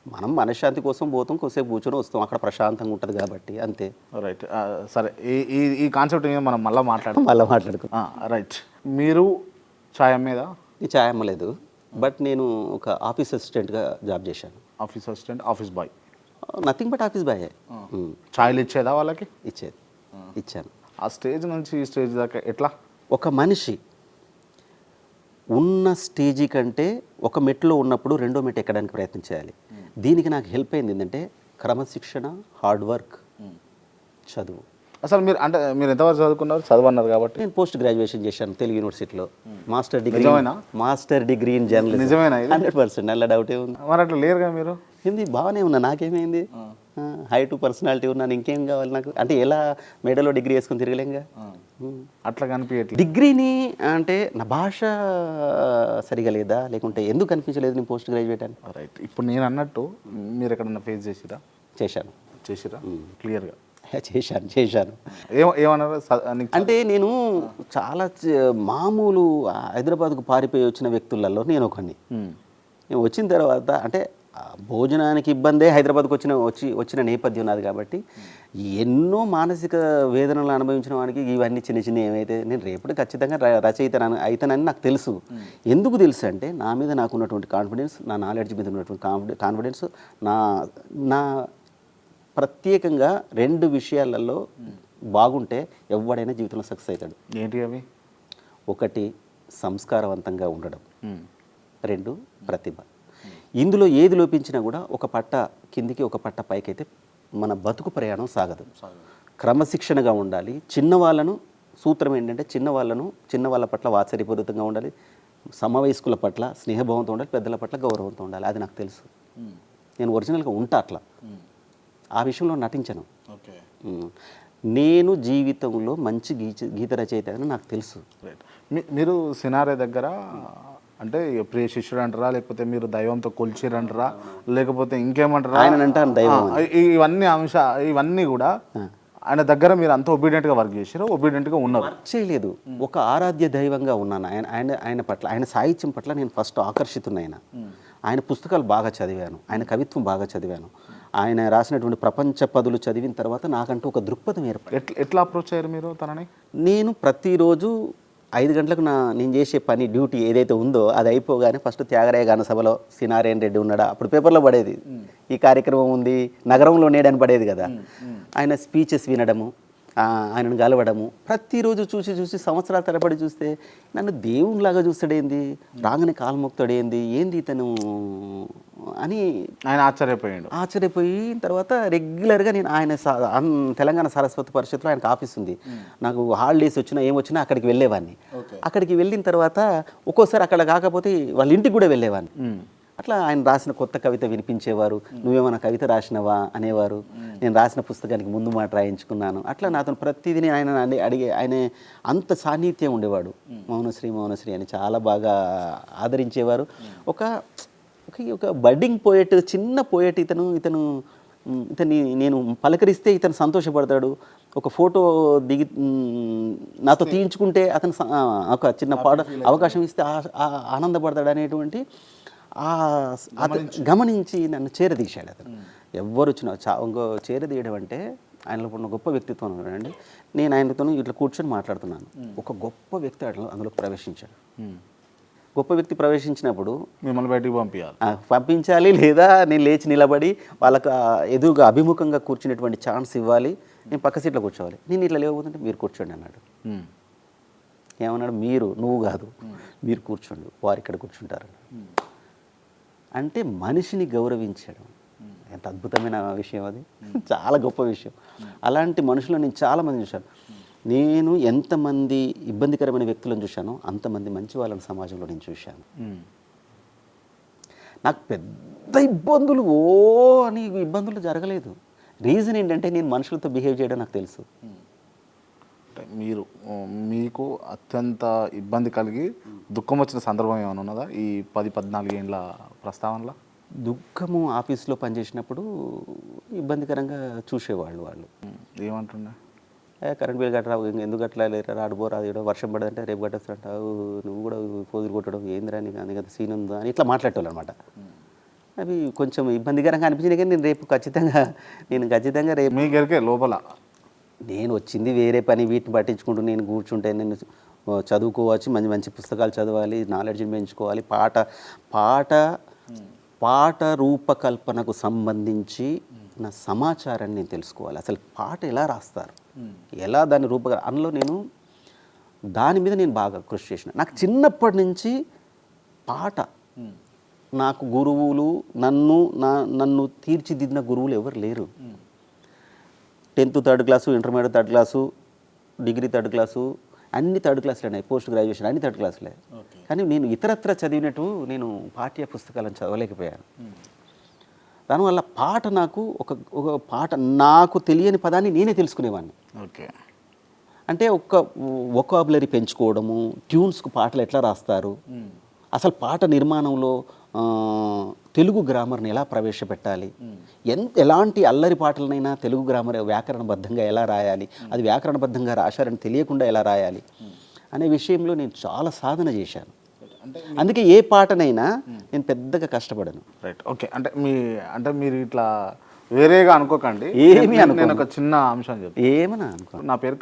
మనం మనశ్శాంతి కోసం పోతాం, కొద్దిసేపు కూర్చొని వస్తాం, అక్కడ ప్రశాంతంగా ఉంటుంది కాబట్టి, అంతే. రైట్, సరే. ఈ కాన్సెప్ట్ మీద మనం మళ్ళీ మాట్లాడుకుందాం. రైట్. మీరు ఛాయ్ అమ్మేదా? ఈ ఛాయ్ అమ్మలేదు, బట్ నేను ఒక ఆఫీస్ అసిస్టెంట్గా జాబ్ చేశాను. Office assistant, office boy? Nothing but office boy. ఛాయ్లు ఇచ్చేదా వాళ్ళకి? ఇచ్చాను. ఆ స్టేజ్ నుంచి ఈ స్టేజ్ దాకా ఎట్లా? ఒక మనిషి ఉన్న స్టేజీ కంటే ఒక మెట్లో ఉన్నప్పుడు రెండో మెట్టు ఎక్కడానికి ప్రయత్నం చేయాలి. దీనికి నాకు హెల్ప్ అయింది ఏంటంటే క్రమశిక్షణ, హార్డ్ వర్క్, చదువు. అసలు మీరు ఎంతవరకు చదువుకున్నారు? చదువున్నారు కాబట్టి. నేను పోస్ట్ గ్రాడ్యుయేషన్ చేశాను తెలుగు యూనివర్సిటీలో. Master degree in journalism. నిజమేనా? 100%. అలా డౌటే ఉంది. మరి అట్లా లేరుగా మీరు? హిందీ బాగానే ఉన్నా, నాకేమైంది? హైట్, పర్సనాలిటీ ఉన్నాను, ఇంకేం కావాలి నాకు? అంటే ఎలా మెడలో డిగ్రీ వేసుకుని తిరగలేంగా. అట్లా కనిపించట్లేదు. డిగ్రీని అంటే నా భాష సరిగా లేదా, లేకుంటే ఎందుకు కనిపించలేదు నేను పోస్ట్ గ్రాడ్యుయేట్ అని? రైట్. ఇప్పుడు నేను అన్నట్టు మీరు ఎక్కడన్నా ఫేస్ చేసిరా? చేశాను క్లియర్గా చేశాను. ఏమన్నారు అంటే నేను చాలా మామూలు హైదరాబాద్కు పారిపోయి వచ్చిన వ్యక్తులలో నేను ఒకని. నేను వచ్చిన తర్వాత అంటే భోజనానికి ఇబ్బందే హైదరాబాద్కు వచ్చిన నేపథ్యం నాది కాబట్టి ఎన్నో మానసిక వేదనలు అనుభవించిన వాడికి ఇవన్నీ చిన్న ఏమైతే నేను రేపటి ఖచ్చితంగా రచయిత అవుతానని నాకు తెలుసు. ఎందుకు తెలుసు అంటే నా మీద నాకు ఉన్నటువంటి కాన్ఫిడెన్స్, నా నాలెడ్జ్ మీద ఉన్నటువంటి కాన్ఫిడెన్స్, నా ప్రత్యేకంగా 2 విషయాలలో బాగుంటే ఎవడైనా జీవితంలో సక్సెస్ అవుతాడు. ఏంటి అవి? 1 సంస్కారవంతంగా ఉండడం, 2 ప్రతిభ. ఇందులో ఏది లోపించినా కూడా ఒక పట్ట కిందికి ఒక పట్ట పైకైతే మన బతుకు ప్రయాణం సాగదు. క్రమశిక్షణగా ఉండాలి, చిన్నవాళ్ళను సూత్రం ఏంటంటే చిన్న వాళ్ళ పట్ల వాత్సర్యపూరితంగా ఉండాలి, సమవయస్కుల పట్ల స్నేహభావంతో ఉండాలి, పెద్దల పట్ల గౌరవంతో ఉండాలి. అది నాకు తెలుసు. నేను ఒరిజినల్గా ఉంటా అట్లా, ఆ విషయంలో నటించను. ఓకే. నేను జీవితంలో మంచి గీత రచయిత అని నాకు తెలుసు. మీరు సినారే దగ్గర అంటే ప్రియ శిష్యుడు అంటారా, లేకపోతే మీరు దైవంతో కొలిచిరంటారా, లేకపోతే ఇంకేమంటారా? ఆయన అంటాను దైవం. ఇవన్నీ కూడా ఆయన దగ్గర మీరు అంత ఒబీడియంట్గా వర్క్ చేశారు, ఒబీడియంట్గా ఉన్నారు? వర్క్ చేయలేదు, ఒక ఆరాధ్య దైవంగా ఉన్నాను. ఆయన పట్ల, ఆయన సాహిత్యం పట్ల నేను ఫస్ట్ ఆకర్షితున్నాయన. ఆయన పుస్తకాలు బాగా చదివాను, ఆయన కవిత్వం బాగా చదివాను, ఆయన రాసినటువంటి ప్రపంచ పదులు చదివిన తర్వాత నాకంటూ ఒక దృక్పథం ఏర్పడింది. ఎట్లా అప్రోచ్ అయ్యారు మీరు తనని? నేను ప్రతిరోజు 5 గంటలకు నేను చేసే పని డ్యూటీ ఏదైతే ఉందో అది అయిపోగానే ఫస్ట్ త్యాగరాయ గాన సభలో సినారేన్ రెడ్డి ఉన్నాడా, అప్పుడు పేపర్లో పడేది ఈ కార్యక్రమం ఉంది, నగరంలో నేడని పడేది కదా, ఆయన స్పీచెస్ వినడము, ఆయనను గలవడము, ప్రతిరోజు చూసి సంవత్సరాల తరబడి చూస్తే నన్ను దేవునిలాగా చూస్తాడేంది, రాగానే కాలుమొక్తాడేంది, ఏంది ఇతను అని ఆయన ఆశ్చర్యపోయిన తర్వాత రెగ్యులర్గా నేను ఆయన తెలంగాణ సరస్వతి పరిషత్లో ఆయనకు ఆఫీస్ ఉంది, నాకు హాలిడేస్ వచ్చినా ఏమొచ్చినా అక్కడికి వెళ్ళేవాడిని. అక్కడికి వెళ్ళిన తర్వాత ఒక్కోసారి అక్కడ కాకపోతే వాళ్ళ ఇంటికి కూడా వెళ్ళేవాడిని. అట్లా ఆయన రాసిన కొత్త కవిత వినిపించేవారు, నువ్వేమైనా కవిత రాసినవా అనేవారు, నేను రాసిన పుస్తకానికి ముందు మాట రాయించుకున్నాను. అట్లా నాతో ప్రతిదీ ఆయన అడిగే, ఆయన అంత సాన్నిధ్యం ఉండేవాడు. మౌనశ్రీ అని చాలా బాగా ఆదరించేవారు. ఒక బడ్డింగ్ పోయెట్, చిన్న పోయెట్ ఇతన్ని నేను పలకరిస్తే ఇతను సంతోషపడతాడు, ఒక ఫోటో దిగి నాతో తీయించుకుంటే అతను ఒక చిన్న అవకాశం ఇస్తే ఆనందపడతాడు అనేటువంటి గమనించి నన్ను చేరదీశాడు అతను. ఎవ్వరు వచ్చినా ఇంకో చేరదీయడం అంటే ఆయనలో ఉన్న గొప్ప వ్యక్తిత్వం అండి. నేను ఆయనతో ఇట్లా కూర్చొని మాట్లాడుతున్నాను, ఒక గొప్ప వ్యక్తి అందులోకి ప్రవేశించాడు. గొప్ప వ్యక్తి ప్రవేశించినప్పుడు మిమ్మల్ని బయటికి పంపించాలి, లేదా నేను లేచి నిలబడి వాళ్ళకు ఎదురుగా అభిముఖంగా కూర్చునేటువంటి ఛాన్స్ ఇవ్వాలి, నేను పక్క సీట్లో కూర్చోవాలి. నేను ఇట్లా లేకపోతుంటే మీరు కూర్చోండి అన్నాడు. ఏమన్నాడు, నువ్వు కాదు, మీరు కూర్చోండి, వారు ఇక్కడ కూర్చుంటారు. అంటే మనిషిని గౌరవించడం ఎంత అద్భుతమైన విషయం అది, చాలా గొప్ప విషయం. అలాంటి మనుషులు నేను చాలామంది చూశాను. నేను ఎంతమంది ఇబ్బందికరమైన వ్యక్తులను చూశానో అంతమంది మంచి వాళ్ళని సమాజంలో నేను చూశాను. నాకు పెద్ద ఇబ్బందులు ఇబ్బందులు జరగలేదు. రీజన్ ఏంటంటే నేను మనుషులతో బిహేవ్ చేయడం నాకు తెలుసు. మీకు అత్యంత ఇబ్బంది కలిగి దుఃఖం వచ్చిన సందర్భం ఏమైనా ఉన్నదా ఈ 10-14 ఏళ్ళ ప్రస్తావనలో? దుఃఖము ఆఫీస్లో పనిచేసినప్పుడు ఇబ్బందికరంగా చూసేవాళ్ళు. వాళ్ళు ఏమంటున్నా, కరెంట్ బిల్ కట్టరావు, ఎందుకు కట్టలే, రాడు వర్షం పడదంటే రేపు కట్టేస్తాంటావు, నువ్వు కూడా ఫోజులు కొట్టడం ఏందిరా, నీకు అందుకంత సీన్ ఉందా అని ఇట్లా మాట్లాడేవాళ్ళు అనమాట. అవి కొంచెం ఇబ్బందికరంగా అనిపించినాయి. కానీ నేను ఖచ్చితంగా రేపు మీకే లోపల నేను వచ్చింది వేరే పని, వీటిని పట్టించుకుంటూ నేను కూర్చుంటే నేను చదువుకోవచ్చు, మంచి పుస్తకాలు చదవాలి, నాలెడ్జ్ని పెంచుకోవాలి, పాట రూపకల్పనకు సంబంధించి నా సమాచారాన్ని నేను తెలుసుకోవాలి. అసలు పాట ఎలా రాస్తారు, ఎలా దాన్ని అందులో నేను దాని మీద నేను బాగా కృషి చేసిన. నాకు చిన్నప్పటి నుంచి పాట, నాకు గురువులు, నన్ను తీర్చిదిద్దిన గురువులు ఎవరు లేరు. 10th third class, intermediate third class, degree third class, అన్ని థర్డ్ క్లాసులు ఉన్నాయి, పోస్ట్ గ్రాడ్యుయేషన్ అన్ని థర్డ్ క్లాసులే. కానీ నేను ఇతరత్ర చదివినట్టు నేను పాఠ్య పుస్తకాలను చదవలేకపోయాను. దానివల్ల పాట నాకు ఒక పాట, నాకు తెలియని పదాన్ని నేనే తెలుసుకునేవాడిని. అంటే వొకాబులరీ పెంచుకోవడము, ట్యూన్స్కు పాటలు ఎట్లా రాస్తారు, అసలు పాట నిర్మాణంలో తెలుగు గ్రామర్ని ఎలా ప్రవేశపెట్టాలి, ఎలాంటి అల్లరి పాటలనైనా తెలుగు గ్రామర్ వ్యాకరణబద్ధంగా ఎలా రాయాలి, అది వ్యాకరణబద్ధంగా రాశారని తెలియకుండా ఎలా రాయాలి అనే విషయంలో నేను చాలా సాధన చేశాను. అందుకే ఏ పాటనైనా నేను పెద్దగా కష్టపడను. Right, okay. అంటే మీరు ఇట్లా వేరేగా అనుకోకండి. నేను ఒక చిన్న అంశం చెప్తాను. ఏమన్నా అనుకో. నా పేరు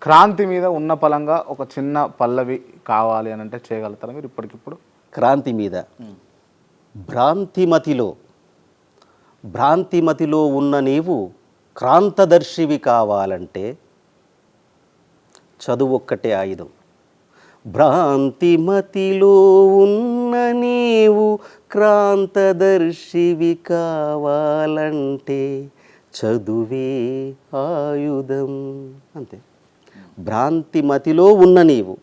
క్రాంతి మీద ఉన్న పలంగా ఒక చిన్న పల్లవి కావాలి అని అంటే చేయగలుగుతారా మీరు ఇప్పటికిప్పుడు? క్రాంతి మీద భ్రాంతిమతిలో ఉన్న నీవు క్రాంతదర్శివి కావాలంటే చదువు ఒక్కటే ఆయుధం. భ్రాంతిమతిలో ఉన్న నీవు క్రాంతదర్శివి కావాలంటే చదువే ఆయుధం. అంతే. భ్రాంతి మతిలో ఉన్న నీవు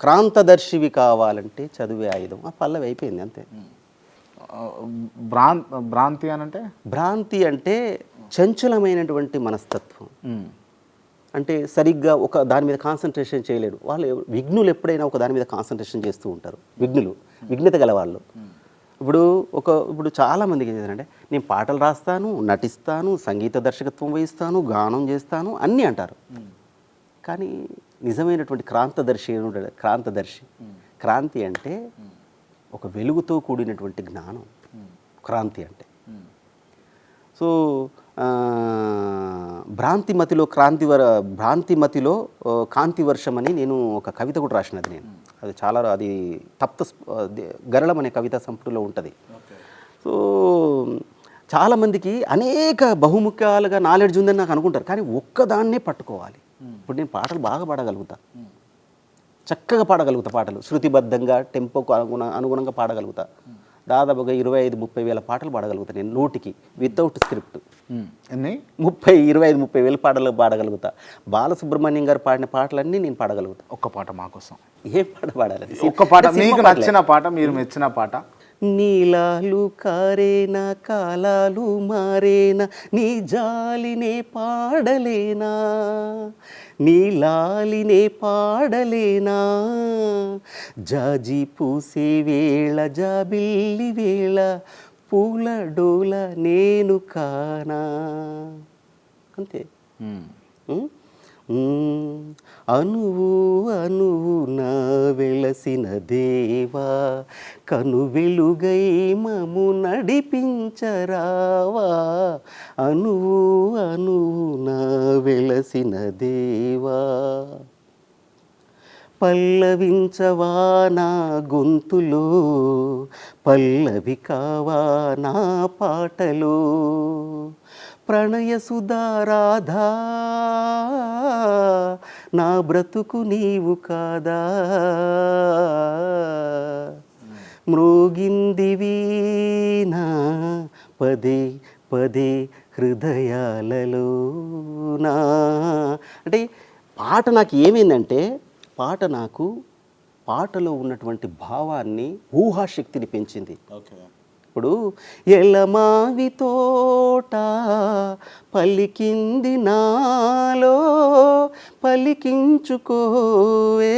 క్రాంతదర్శివి కావాలంటే చదువే ఆయుధం. ఆ పల్లవి అయిపోయింది అంతే. భ్రాంతి అని అంటే భ్రాంతి అంటే చంచలమైనటువంటి మనస్తత్వం. అంటే సరిగ్గా ఒక దాని మీద కాన్సన్ట్రేషన్ చేయలేడు వాళ్ళు. విఘ్నులు ఎప్పుడైనా ఒక దాని మీద కాన్సన్ట్రేషన్ చేస్తూ ఉంటారు. విఘ్నత గల వాళ్ళు. ఇప్పుడు చాలామందికి ఏం చేస్తారంటే నేను పాటలు రాస్తాను, నటిస్తాను, సంగీత దర్శకత్వం వహిస్తాను, గానం చేస్తాను అన్నీ అంటారు. కానీ నిజమైనటువంటి క్రాంతదర్శి క్రాంతి అంటే ఒక వెలుగుతో కూడినటువంటి జ్ఞానం క్రాంతి అంటే. సో భ్రాంతిమతిలో కాంతి వర్షం అని నేను ఒక కవిత కూడా రాసినది నేను. అది గరళం అనే కవితా సంపుటిలో ఉంటుంది. సో చాలామందికి అనేక బహుముఖ్యాలుగా నాలెడ్జ్ ఉందని నాకు అనుకుంటారు, కానీ ఒక్కదాన్నే పట్టుకోవాలి. ఇప్పుడు నేను పాటలు బాగా పాడగలుగుతా, చక్కగా పాడగలుగుతా, పాటలు శృతిబద్ధంగా టెంపోకు అనుగుణంగా పాడగలుగుతా. దాదాపుగా 25-30 వేల పాటలు పాడగలుగుతా నేను నోటికి, వితౌట్ స్క్రిప్ట్. 25-30 వేల పాటలు పాడగలుగుతా. బాలసుబ్రహ్మణ్యం గారు పాడిన పాటలన్నీ నేను పాడగలుగుతా. ఒక్క పాట మా కోసం ఏం పాట పాడాలి? ఒక్క పాట మీకు నచ్చిన పాట, మీరు మెచ్చిన పాట. నీలాలు కారేనా కాలాలు మారేనా నీ జాలినే పాడలేనా, నీలాలినే పాడలేనా, జాజి పూసే వేళ జాబిల్లి వేళ పూల డోల నేను కానా. అంతే. అనువు అనువు నా వెలసిన దేవా కను వెలుగై మము నడిపించరావా, అనువు అనువు నా వెలసిన దేవా పల్లవించవా నా గొంతులో, పల్లవి కావా నా పాటలో, ప్రణయ సుధారాధా నా బ్రతుకు నీవు కాదా, మ్రోగింది వీణా పదే పదే హృదయాలలో నా. అంటే పాట నాకు ఏమైందంటే పాటలో ఉన్నటువంటి భావాన్ని, ఊహాశక్తిని పెంచింది. ఇప్పుడు ఎలమావి తోట పలికింది నాలో, పలికించుకోవే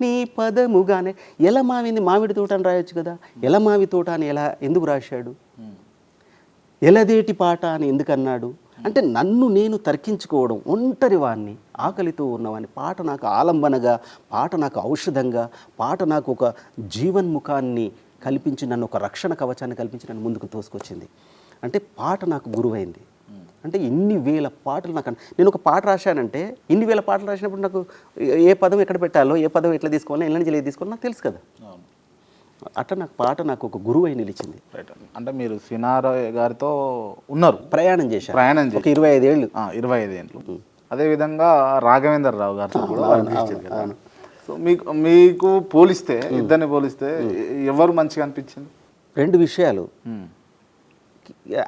నీ పదముగానే. ఎలమావింది మామిడి తోట అని రాయొచ్చు కదా, ఎలమావి తోట అని ఎందుకు రాశాడు? ఎలదేటి పాట అని ఎందుకన్నాడు? అంటే నన్ను నేను తర్కించుకోవడం, ఒంటరి వాడిని, ఆకలితో ఉన్నవాడిని. పాట నాకు ఆలంబనగా, పాట నాకు ఔషధంగా, పాట నాకు ఒక జీవన్ముఖాన్ని కల్పించి, నన్ను ఒక రక్షణ కవచాన్ని కల్పించి నన్ను ముందుకు తోసుకొచ్చింది. అంటే పాట నాకు గురువైంది. అంటే ఇన్ని వేల పాటలు నేను ఒక పాట రాశానంటే, ఇన్ని వేల పాటలు రాసినప్పుడు నాకు ఏ పదం ఎక్కడ పెట్టాలో, ఏ పదం ఎట్లా తీసుకోవాలో, ఎల్ల నుంచి తీసుకోవాలో నాకు తెలుసు కదా. అట్లా పాట నాకు ఒక గురువు అయి నిలిచింది. అంటే మీరు సినారయ్య గారితో ఉన్నారు, ప్రయాణం చేశారు. ఒక 25 ఏళ్ళు. 25 ఏళ్ళు. అదేవిధంగా రాఘవేంద్ర రావు గారితో కూడా. సో మీకు పోలిస్తే, ఇద్దరిని పోలిస్తే ఎవరు మంచిగా అనిపించింది? 2 విషయాలు.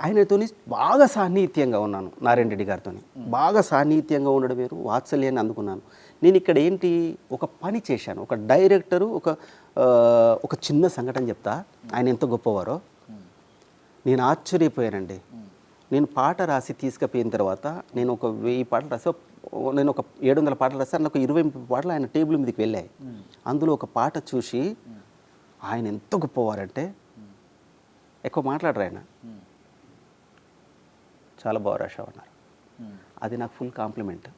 ఆయనతో బాగా సాన్నిహిత్యంగా ఉన్నాను, నారాయణ రెడ్డి గారితో బాగా సాన్నిహిత్యంగా ఉండడం వేరు, వాత్సల్యాన్ని అందుకున్నాను. నేను ఇక్కడ ఏంటి, ఒక పని చేశాను. ఒక డైరెక్టరు ఒక చిన్న సంఘటన చెప్తా, ఆయన ఎంత గొప్పవారో. నేను ఆశ్చర్యపోయానండి. నేను పాట రాసి తీసుకుపోయిన తర్వాత, నేను ఒక 1000 పాటలు రాసి, నేను ఒక 700 పాటలు రాసి, అందులో ఒక 20 పాటలు ఆయన టేబుల్ మీదకి వెళ్ళాయి. అందులో ఒక పాట చూసి ఆయన ఎంత గొప్పవారంటే, ఎక్కువ మాట్లాడరు ఆయన, చాలా బాగా రాశావన్నారు. అది నాకు ఫుల్ కాంప్లిమెంట్.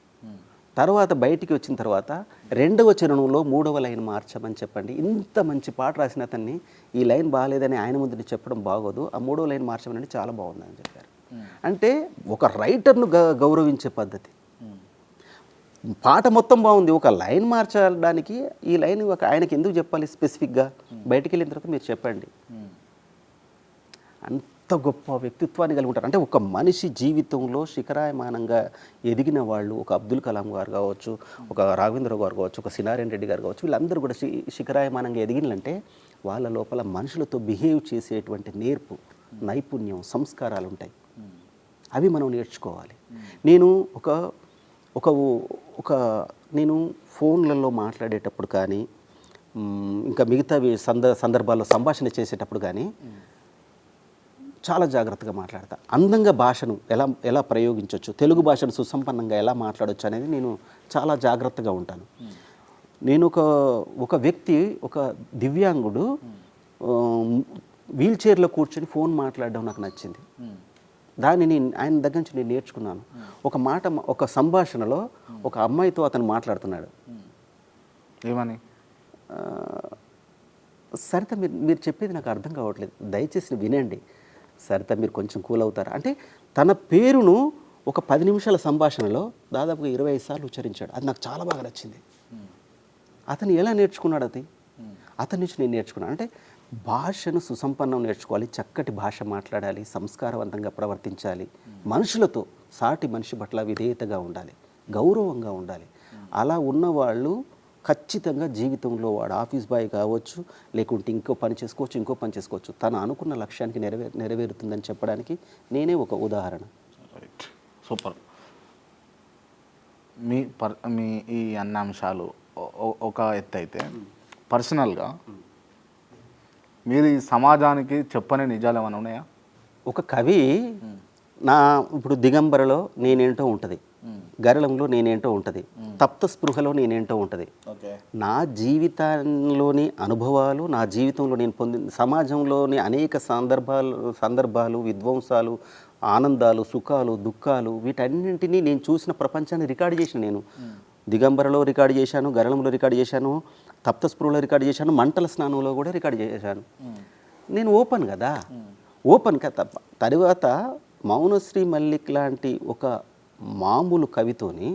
తర్వాత బయటికి వచ్చిన తర్వాత 2వ చరణంలో 3వ లైన్ మార్చమని చెప్పండి. ఇంత మంచి పాట రాసిన అతన్ని ఈ లైన్ బాగాలేదని ఆయన ముందు చెప్పడం బాగోదు, ఆ 3వ లైన్ మార్చమని చాలా బాగుందని చెప్పారు. అంటే ఒక రైటర్ను గౌరవించే పద్ధతి. పాట మొత్తం బాగుంది, ఒక లైన్ మార్చడానికి ఈ లైన్ ఆయనకి ఎందుకు చెప్పాలి స్పెసిఫిక్గా, బయటికి వెళ్ళిన తర్వాత మీరు చెప్పండి. అంత గొప్ప వ్యక్తిత్వాన్ని కలిగి ఉంటారు. అంటే ఒక మనిషి జీవితంలో శిఖరాయమానంగా ఎదిగిన వాళ్ళు, ఒక అబ్దుల్ కలాం గారు కావచ్చు, ఒక రాఘవేంద్ర గారు కావచ్చు, ఒక సినారాయణ రెడ్డి గారు కావచ్చు, వీళ్ళందరూ కూడా శిఖరాయమానంగా ఎదిగినంటే వాళ్ళ లోపల మనుషులతో బిహేవ్ చేసేటువంటి నేర్పు, నైపుణ్యం, సంస్కారాలు ఉంటాయి. అవి మనం నేర్చుకోవాలి. నేను ఒక ఒక ఒక నేను ఫోన్లలో మాట్లాడేటప్పుడు కానీ ఇంకా మిగతా సందర్భాల్లో సంభాషణ చేసేటప్పుడు కానీ చాలా జాగ్రత్తగా మాట్లాడతా. అందంగా భాషను ఎలా ప్రయోగించవచ్చు, తెలుగు భాషను సుసంపన్నంగా ఎలా మాట్లాడవచ్చు అనేది నేను చాలా జాగ్రత్తగా ఉంటాను. నేను ఒక వ్యక్తి, ఒక దివ్యాంగుడు వీల్ చైర్లో కూర్చొని ఫోన్ మాట్లాడడం నాకు నచ్చింది. దాన్ని ఆయన దగ్గర నుంచి నేను నేర్చుకున్నాను. ఒక సంభాషణలో ఒక అమ్మాయితో అతను మాట్లాడుతున్నాడు. ఏమని? సరిత మీరు చెప్పేది నాకు అర్థం కావట్లేదు, దయచేసి వినండి. సరిత మీరు కొంచెం కూల్ అవుతారా అంటే తన పేరును ఒక 10 నిమిషాల సంభాషణలో దాదాపుగా 25 సార్లు ఉచ్చరించాడు. అది నాకు చాలా బాగా నచ్చింది. అతను ఎలా నేర్చుకున్నాడు? అతని నుంచి నేను నేర్చుకున్నాను. అంటే భాషను సుసంపన్నం నేర్చుకోవాలి, చక్కటి భాష మాట్లాడాలి, సంస్కారవంతంగా ప్రవర్తించాలి, మనుషులతో సాటి మనిషి పట్ల విధేయతగా ఉండాలి, గౌరవంగా ఉండాలి. అలా ఉన్నవాళ్ళు ఖచ్చితంగా జీవితంలో వాడు ఆఫీస్ బాయ్ కావచ్చు, లేకుంటే ఇంకో పని చేసుకోవచ్చు, తను అనుకున్న లక్ష్యానికి నెరవేరుతుందని చెప్పడానికి నేనే ఒక ఉదాహరణ. Right, super. మీ ఈ అన్ని అంశాలు ఒక ఎత్తు అయితే, పర్సనల్గా మీరు ఈ సమాజానికి చెప్పని నిజాలు ఏమైనా ఉన్నాయా? ఒక కవి ఇప్పుడు దిగంబరలో నేనేంటో ఉంటుంది, గరళంలో నేనేంటో ఉంటుంది, తప్త స్పృహలో నేనేంటో ఉంటుంది. నా జీవితంలోని అనుభవాలు, నా జీవితంలో నేను పొందిన సమాజంలోని అనేక సందర్భాలు, విధ్వంసాలు, ఆనందాలు, సుఖాలు, దుఃఖాలు, వీటన్నింటినీ నేను చూసిన ప్రపంచాన్ని రికార్డు చేసిన నేను దిగంబరలో రికార్డు చేశాను, గరళంలో రికార్డు చేశాను, తప్త స్పృహలో రికార్డు చేశాను, మంటల స్నానంలో కూడా రికార్డు చేశాను. నేను ఓపెన్ కదా. తర్వాత మౌనశ్రీ మల్లిక్ లాంటి ఒక మామూలు కవితోని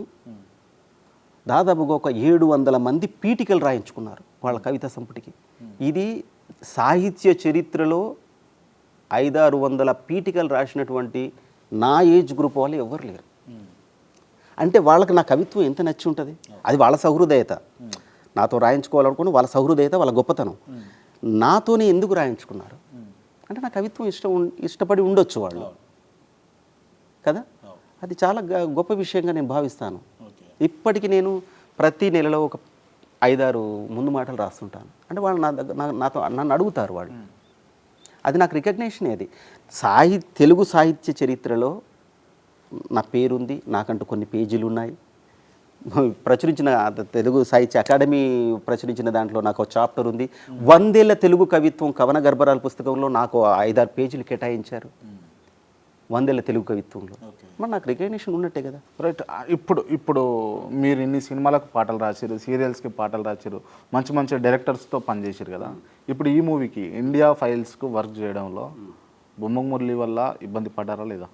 దాదాపుగా ఒక 700 మంది పీఠికలు రాయించుకున్నారు వాళ్ళ కవితా సంపుటికి. ఇది సాహిత్య చరిత్రలో 500-600 పీఠికలు రాసినటువంటి నా ఏజ్ గ్రూప్ వాళ్ళు ఎవరు లేరు. అంటే వాళ్ళకి నా కవిత్వం ఎంత నచ్చి ఉంటుంది. అది వాళ్ళ సహృదయత. నాతో రాయించుకోవాలనుకుని వాళ్ళ సహృదయత, వాళ్ళ గొప్పతనం. నాతోనే ఎందుకు రాయించుకున్నారు అంటే నా కవిత్వం ఇష్టపడి ఉండొచ్చు వాళ్ళు కదా. అది చాలా గొప్ప విషయంగా నేను భావిస్తాను. ఇప్పటికీ నేను ప్రతి నెలలో ఒక 5-6 ముందు మాటలు రాస్తుంటాను. అంటే వాళ్ళు నన్ను అడుగుతారు వాళ్ళు. అది నాకు రికగ్నేషన్. అది తెలుగు సాహిత్య చరిత్రలో నా పేరుంది, నాకంటూ కొన్ని పేజీలు ఉన్నాయి. ప్రచురించిన తెలుగు సాహిత్య అకాడమీ ప్రచురించిన దాంట్లో నాకు ఒక చాప్టర్ ఉంది. 100 ఏళ్ల తెలుగు కవిత్వం కవన గర్భరాల పుస్తకంలో నాకు 5-6 పేజీలు కేటాయించారు. 100 ఏళ్ల తెలుగు కవిత్వంలో మరి నాకు రికగ్నిషన్ ఉన్నట్టే కదా. రైట్. ఇప్పుడు మీరు ఇన్ని సినిమాలకు పాటలు రాశారు, సీరియల్స్కి పాటలు రాశారు, మంచి డైరెక్టర్స్తో పనిచేశారు కదా. ఇప్పుడు ఈ మూవీకి ఇండియా ఫైల్స్కు వర్క్ చేయడంలో బొమ్మకు మురళి వల్ల ఇబ్బంది పడ్డారా లేదా?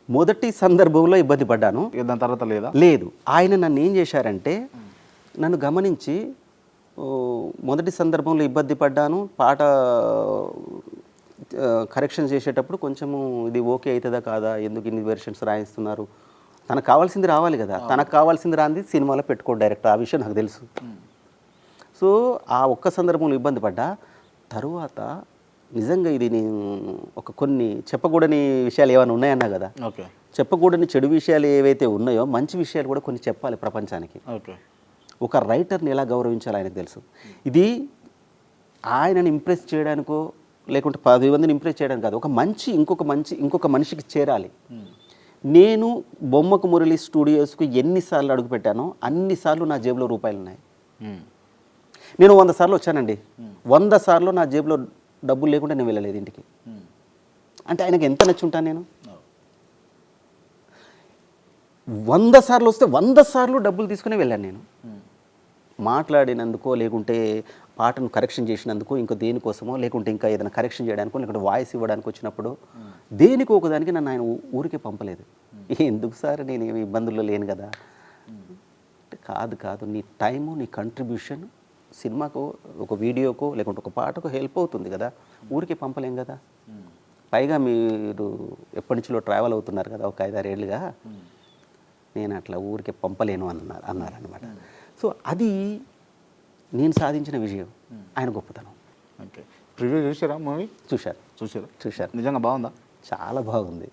మొదటి సందర్భంలో ఇబ్బంది పడ్డాను. దాని తర్వాత లేదా? లేదు. ఆయన నన్ను ఏం చేశారంటే నన్ను గమనించి మొదటి సందర్భంలో ఇబ్బంది పడ్డాను. పాట కరెక్షన్ చేసేటప్పుడు కొంచెము ఇది ఓకే అవుతుందా కాదా, ఎందుకు ఇన్ని వెర్షన్స్ రాయిస్తున్నారు, తనకు కావాల్సింది రావాలి కదా, తనకు కావాల్సింది రాంది సినిమాలో పెట్టుకోడు డైరెక్ట్. ఆ విషయం నాకు తెలుసు. సో ఆ ఒక్క సందర్భంలో ఇబ్బంది పడ్డా. తరువాత నిజంగా ఇది నేను కొన్ని చెప్పకూడని విషయాలు ఏమైనా ఉన్నాయన్నా కదా. ఓకే. చెప్పకూడని చెడు విషయాలు ఏవైతే ఉన్నాయో మంచి విషయాలు కూడా కొన్ని చెప్పాలి ప్రపంచానికి. ఓకే. ఒక రైటర్ని ఎలా గౌరవించాలో ఆయనకు తెలుసు. ఇది ఆయనని ఇంప్రెస్ చేయడానికో లేకుంటే 10 మందిని ఇంప్రెస్ చేయడానికి కాదు. ఇంకొక మనిషికి చేరాలి. నేను బొమ్మకు మురళి స్టూడియోస్కు ఎన్నిసార్లు అడుగుపెట్టానో అన్నిసార్లు నా జేబులో రూపాయలు ఉన్నాయి. నేను 100 సార్లు వచ్చానండి. 100 సార్లు నా జేబులో డబ్బులు లేకుండా నేను వెళ్ళలేదు ఇంటికి. అంటే ఆయనకి ఎంత నచ్చి ఉంటాను నేను. 100 సార్లు వస్తే 100 సార్లు డబ్బులు తీసుకుని వెళ్ళాను నేను. మాట్లాడినందుకో లేకుంటే పాటను కరెక్షన్ చేసినందుకో ఇంకో దేనికోసమో లేకుంటే ఇంకా ఏదైనా కరెక్షన్ చేయడానికో లేకుంటే వాయిస్ ఇవ్వడానికి వచ్చినప్పుడు దేనికో ఒకదానికి నన్ను ఆయన ఊరికే పంపలేదు. ఎందుకు సార్ నేను ఏమి ఇబ్బందుల్లో లేను కదా. కాదు నీ టైము, నీ కంట్రిబ్యూషన్ సినిమాకో ఒక వీడియోకో లేకుంటే ఒక పాటకో హెల్ప్ అవుతుంది కదా, ఊరికే పంపలేం కదా. పైగా మీరు ఎప్పటి నుంచిలో ట్రావెల్ అవుతున్నారు కదా ఒక 5-6 ఏళ్ళుగా, నేను అట్లా ఊరికే పంపలేను అన్నారనమాట. సో అది నేను సాధించిన విజయం, ఆయన గొప్పతనం. ఓకే. ప్రివ్యూ చూసారా మూవీ? చూశారు. నిజంగా బాగుందా? చాలా బాగుంది.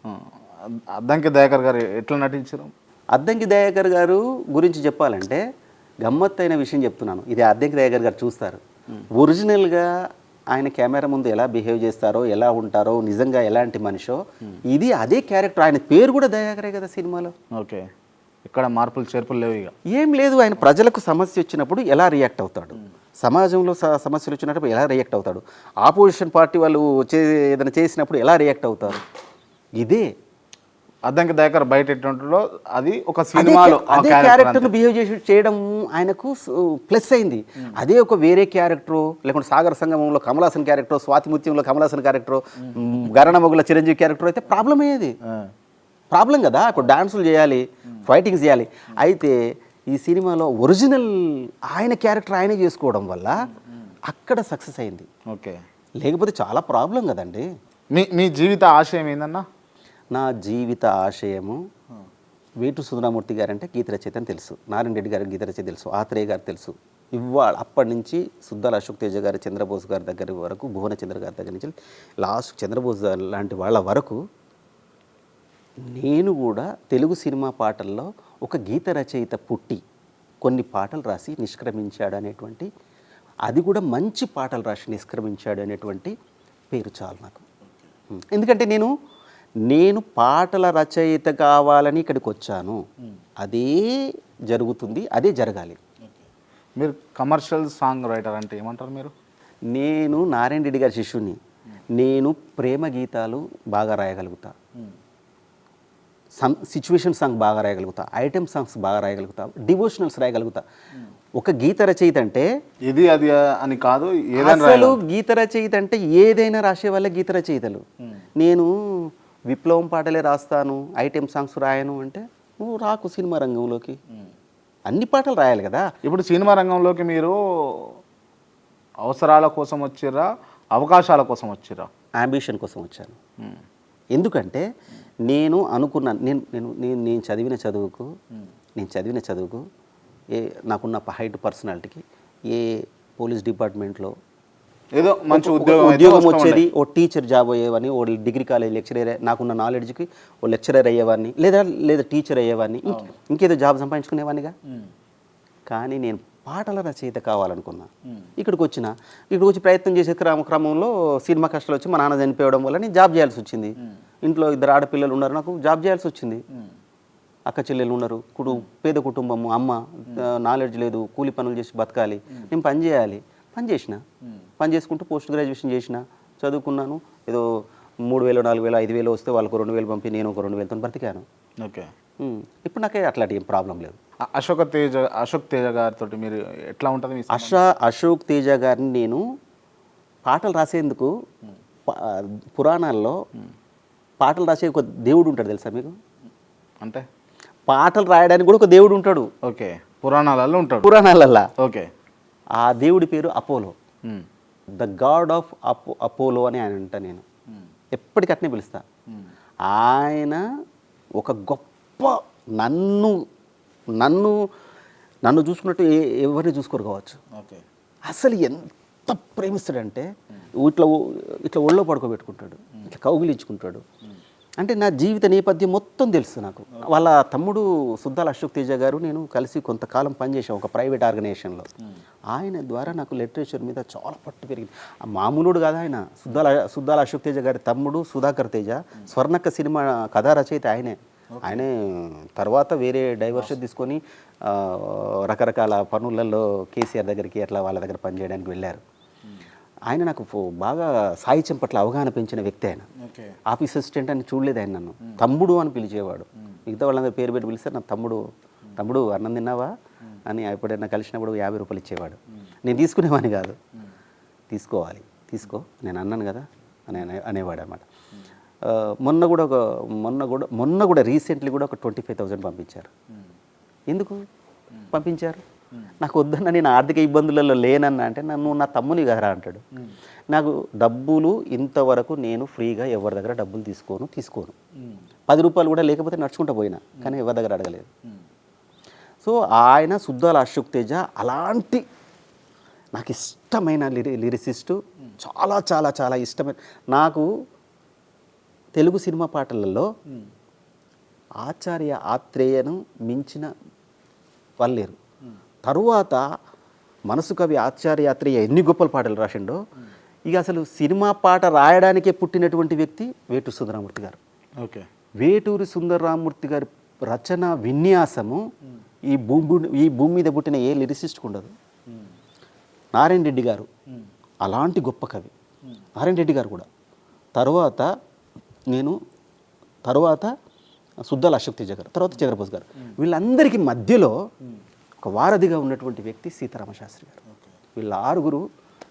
అద్దంకి దయాకర్ గారు ఎట్లా నటించారు? అద్దంకి దయాకర్ గారు గురించి చెప్పాలంటే గమ్మత్తైన విషయం చెప్తున్నాను. ఇది అద్దంకి దయాకర్ గారు చూస్తారు. ఒరిజినల్గా ఆయన కెమెరా ముందు ఎలా బిహేవ్ చేస్తారో, ఎలా ఉంటారో, నిజంగా ఎలాంటి మనిషో, ఇది అదే క్యారెక్టర్. ఆయన పేరు కూడా దయాకరే కదా సినిమాలో. ఓకే, ఇక్కడ మార్పులు చేర్పులు లేవు ఇక. ఏం లేదు, ఆయన ప్రజలకు సమస్య వచ్చినప్పుడు ఎలా రియాక్ట్ అవుతాడు, సమాజంలో సమస్యలు వచ్చినప్పుడు ఎలా రియాక్ట్ అవుతాడు, ఆపోజిషన్ పార్టీ వాళ్ళు ఏదైనా చేసినప్పుడు ఎలా రియాక్ట్ అవుతారు, ఇదే అద్దంకి దయాకర్ బయట ఎట్టుంటాడో అది ఒక సినిమాలో అదే క్యారెక్టర్ను బిహేవ్ చేయడం ఆయనకు ప్లస్ అయింది. అదే ఒక వేరే క్యారెక్టరు, లేకుంటే సాగర సంగమంలో కమలాసన్ క్యారెక్టర్, స్వాతిముత్యంలో కమలాసన్ క్యారెక్టర్, గరణమొగుల చిరంజీవి క్యారెక్టర్ అయితే ప్రాబ్లం అయ్యేది. ప్రాబ్లం కదా. ఇప్పుడు డాన్సులు చేయాలి, ఫైటింగ్స్ చేయాలి. అయితే ఈ సినిమాలో ఒరిజినల్ ఆయన క్యారెక్టర్ ఆయనే చేసుకోవడం వల్ల అక్కడ సక్సెస్ అయింది. ఓకే, లేకపోతే చాలా ప్రాబ్లం కదండి. మీ జీవిత ఆశయం ఏందన్నా? నా జీవిత ఆశయము వేటు సుందరమూర్తి గారు అంటే గీత రచయిత అని తెలుసు, నారాయణ రెడ్డి గారు గీత రచయిత తెలుసు, ఆత్రేయ గారు తెలుసు. ఇవాళ అప్పటి నుంచి సుద్దాల అశోక్ తేజ గారు, చంద్రబోస్ గారి దగ్గర వరకు, భువన చంద్ర గారి దగ్గర నుంచి లాస్ట్ చంద్రబోస్ లాంటి వాళ్ళ వరకు నేను కూడా తెలుగు సినిమా పాటల్లో ఒక గీత రచయిత పుట్టి కొన్ని పాటలు రాసి నిష్క్రమించాడు అనేటువంటి, అది కూడా మంచి పాటలు రాసి నిష్క్రమించాడు అనేటువంటి పేరు చాలు నాకు. ఎందుకంటే నేను పాటల రచయిత కావాలని ఇక్కడికి వచ్చాను. అదే జరుగుతుంది, అదే జరగాలి. మీరు కమర్షియల్ సాంగ్ రైటర్ అంటే ఏమంటారు మీరు? నేను నారాయణ రెడ్డి గారి శిష్యుని. నేను ప్రేమ గీతాలు బాగా రాయగలుగుతా, సిచ్యువేషన్ సాంగ్ బాగా రాయగలుగుతా, ఐటెం సాంగ్స్ బాగా రాయగలుగుతా, డివోషనల్స్ రాయగలుగుతా. ఒక గీత రచయిత అంటే ఇది అది అని కాదు, అసలు గీత రచయిత అంటే ఏదైనా రాసే వాళ్ళే గీత రచయితలు. నేను విప్లవం పాటలే రాస్తాను, ఐటెం సాంగ్స్ రాయను అంటే నువ్వు రాకు సినిమా రంగంలోకి. అన్ని పాటలు రాయాలి కదా. ఇప్పుడు సినిమా రంగంలోకి మీరు అవసరాల కోసం వచ్చిర్రా, అవకాశాల కోసం వచ్చిర్రా? అంబిషన్ కోసం వచ్చాను. ఎందుకంటే నేను అనుకున్నాను, నేను చదివిన చదువుకు నాకున్న హైట్ పర్సనాలిటీకి ఏ పోలీస్ డిపార్ట్మెంట్లో ఏదో మంచి ఉద్యోగం వచ్చేది, ఓ టీచర్ జాబ్ అయ్యేవాడిని, ఓ డిగ్రీ కాలేజ్ లెక్చరర్, నాకున్న నాలెడ్జ్కి ఓ లెక్చరర్ అయ్యేవాడిని, లేదా టీచర్ అయ్యేవాడిని, ఇంకేదో జాబ్ సంపాదించుకునేవాడినిగా. కానీ నేను పాటల రచయిత కావాలనుకున్నా. ఇక్కడికి వచ్చి ప్రయత్నం చేసే క్రమంలో సినిమా కష్టాలు వచ్చి మా నాన్న చనిపోవడం వల్ల నేను జాబ్ చేయాల్సి వచ్చింది. ఇంట్లో 2 ఆడపిల్లలు ఉన్నారు, నాకు జాబ్ చేయాల్సి వచ్చింది. అక్క చెల్లెలు ఉన్నారు, పేద కుటుంబము, అమ్మ, నాలెడ్జ్ లేదు, కూలి పనులు చేసి బతకాలి, నేను పని చేసుకుంటూ పోస్ట్ గ్రాడ్యుయేషన్ చేసిన, చదువుకున్నాను. ఏదో 3,000, 4,000, 5,000 వస్తే వాళ్ళకు 2,000 పంపి నేను ఒక 2,000తో బ్రతికాను. ఓకే, ఇప్పుడు నాకే అట్లాంటి ఏం ప్రాబ్లం లేదు. అశోక్ తేజ గారితో మీరు ఎట్లా ఉంటుంది? అశోక్ తేజ గారిని నేను పాటలు రాసేందుకు పురాణాల్లో పాటలు రాసే ఒక దేవుడు ఉంటాడు, తెలుసా మీకు? అంటే పాటలు రాయడానికి కూడా ఒక దేవుడు ఉంటాడు. ఓకే, పురాణాలలో. ఓకే, ఆ దేవుడి పేరు Apollo, the God of Apollo అని ఆయన అంటా. నేను ఎప్పటికీ అట్నే పిలుస్తా. ఆయన ఒక గొప్ప నన్ను చూసుకున్నట్టు ఎవరిని చూసుకోరు కావచ్చు. అసలు ఎంత ప్రేమిస్తాడంటే ఇట్లా ఒళ్ళో పడుకోబెట్టుకుంటాడు, ఇట్లా కౌగిలించుకుంటాడు. అంటే నా జీవిత నేపథ్యం మొత్తం తెలుసు నాకు. వాళ్ళ తమ్ముడు సుద్దాల అశోక్ తేజ గారు నేను కలిసి కొంతకాలం పనిచేసాం ఒక ప్రైవేట్ ఆర్గనైజేషన్లో. ఆయన ద్వారా నాకు లిటరేచర్ మీద చాలా పట్టు పెరిగింది. మామూలుడు కాదు ఆయన. సుద్దాల అశోక్ తేజ గారి తమ్ముడు సుధాకర్ తేజ స్వర్ణక్క సినిమా కథా రచయిత ఆయనే తర్వాత వేరే డైవర్షన్ తీసుకొని రకరకాల పనులలో కేసీఆర్ దగ్గరికి అట్లా వాళ్ళ దగ్గర పనిచేయడానికి వెళ్ళారు. ఆయన నాకు బాగా సాహిత్యం పట్ల అవగాహన పెంచిన వ్యక్తి. ఆయన ఆఫీస్ అసిస్టెంట్ అని చూడలేదు, ఆయన నన్ను తమ్ముడు అని పిలిచేవాడు. మిగతా వాళ్ళందరూ పేరు పెట్టి పిలిస్తే నా తమ్ముడు అన్నం తిన్నావా అని ఎప్పుడైనా కలిసినప్పుడు 50 రూపాయలు ఇచ్చేవాడు. నేను తీసుకునేవాడిని కాదు. తీసుకో నేను అన్నాను కదా అని అనేవాడు అనమాట. మొన్న కూడా రీసెంట్లీ కూడా ఒక 25,000 పంపించారు. ఎందుకు పంపించారు? నాకు వద్దన్న, నేను ఆర్థిక ఇబ్బందులలో లేనన్నా అంటే నన్ను నా తమ్ముని గారా అంటాడు. నాకు డబ్బులు ఇంతవరకు నేను ఫ్రీగా ఎవరి దగ్గర డబ్బులు తీసుకోను 10 రూపాయలు కూడా లేకపోతే నడుచుకుంటూ పోయినా, కానీ ఎవరి దగ్గర అడగలేదు. సో ఆయన సుద్దాల అశోక్ తేజ అలాంటి నాకు ఇష్టమైన లిరిసిస్టు, చాలా చాలా చాలా ఇష్టమైన. నాకు తెలుగు సినిమా పాటలలో ఆచార్య ఆత్రేయను మించిన వాళ్ళు లేరు. తరువాత మనసు కవి ఆచార్య ఆత్రేయ ఎన్ని గొప్పల పాటలు రాసిండో, ఇక అసలు సినిమా పాట రాయడానికే పుట్టినటువంటి వ్యక్తి వేటూరి సుందరరామూర్తి గారు. ఓకే. వేటూరి సుందరరామూర్తి గారి రచన విన్యాసము ఈ భూమి మీద పుట్టిన ఏ లిరిసిస్ట్కి ఉండదు. నారాయణ రెడ్డి గారు అలాంటి గొప్ప కవి. నారాయణ రెడ్డి గారు కూడా తర్వాత సుద్దాల అశోక్ తేజ గారు, తర్వాత చంద్రబోస్ గారు, వీళ్ళందరికీ మధ్యలో ఒక వారధిగా ఉన్నటువంటి వ్యక్తి సీతారామ శాస్త్రి గారు. వీళ్ళ ఆరుగురు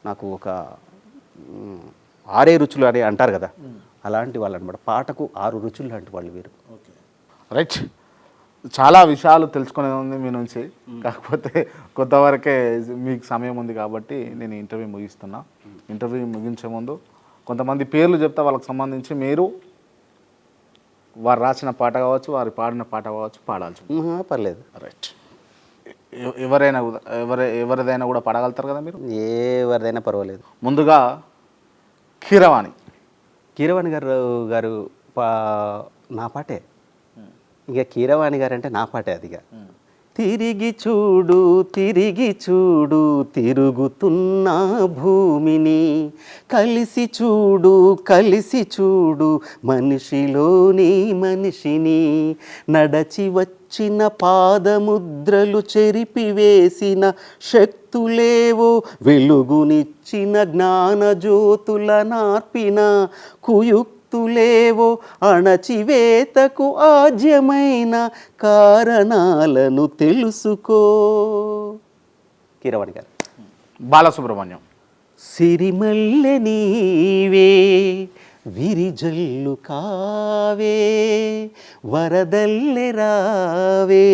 నాకు ఒక 6 రుచులు అని అంటారు కదా, అలాంటి వాళ్ళు అనమాట. పాటకు 6 రుచులు లాంటి వాళ్ళు వీరు. రైట్. చాలా విషయాలు తెలుసుకునేది ఉంది మీ నుంచి, కాకపోతే కొంతవరకే మీకు సమయం ఉంది కాబట్టి నేను ఇంటర్వ్యూ ముగిస్తున్నా. ఇంటర్వ్యూ ముగించే ముందు కొంతమంది పేర్లు చెప్తే వాళ్ళకి సంబంధించి మీరు వారు రాసిన పాట కావచ్చు, వారు పాడిన పాట కావచ్చు, పాడాల్సి పర్లేదు. రైట్. ఎవరిదైనా కూడా పాడగలుగుతారు కదా మీరు? ఎవరిదైనా పర్వాలేదు. ముందుగా కీరవాణి గారు నా పాటే. ఇక కీరవాణి గారు అంటే నా పాటే అదిగా. తిరిగి చూడు తిరుగుతున్న భూమిని, కలిసి చూడు మనిషిలోని మనిషిని, నడచి వచ్చిన పాదముద్రలు చెరిపివేసిన శక్తులేవో, వెలుగునిచ్చిన జ్ఞానజ్యోతుల నార్పిన కుయుక్తులేవో, అణచివేతకు ఆజ్యమైన కారణాలను తెలుసుకో. కీరవాణి గారు. బాలసుబ్రహ్మణ్యం. సిరిమల్లె నీవే విరిజల్లు కావే, వరదల్లె రావే,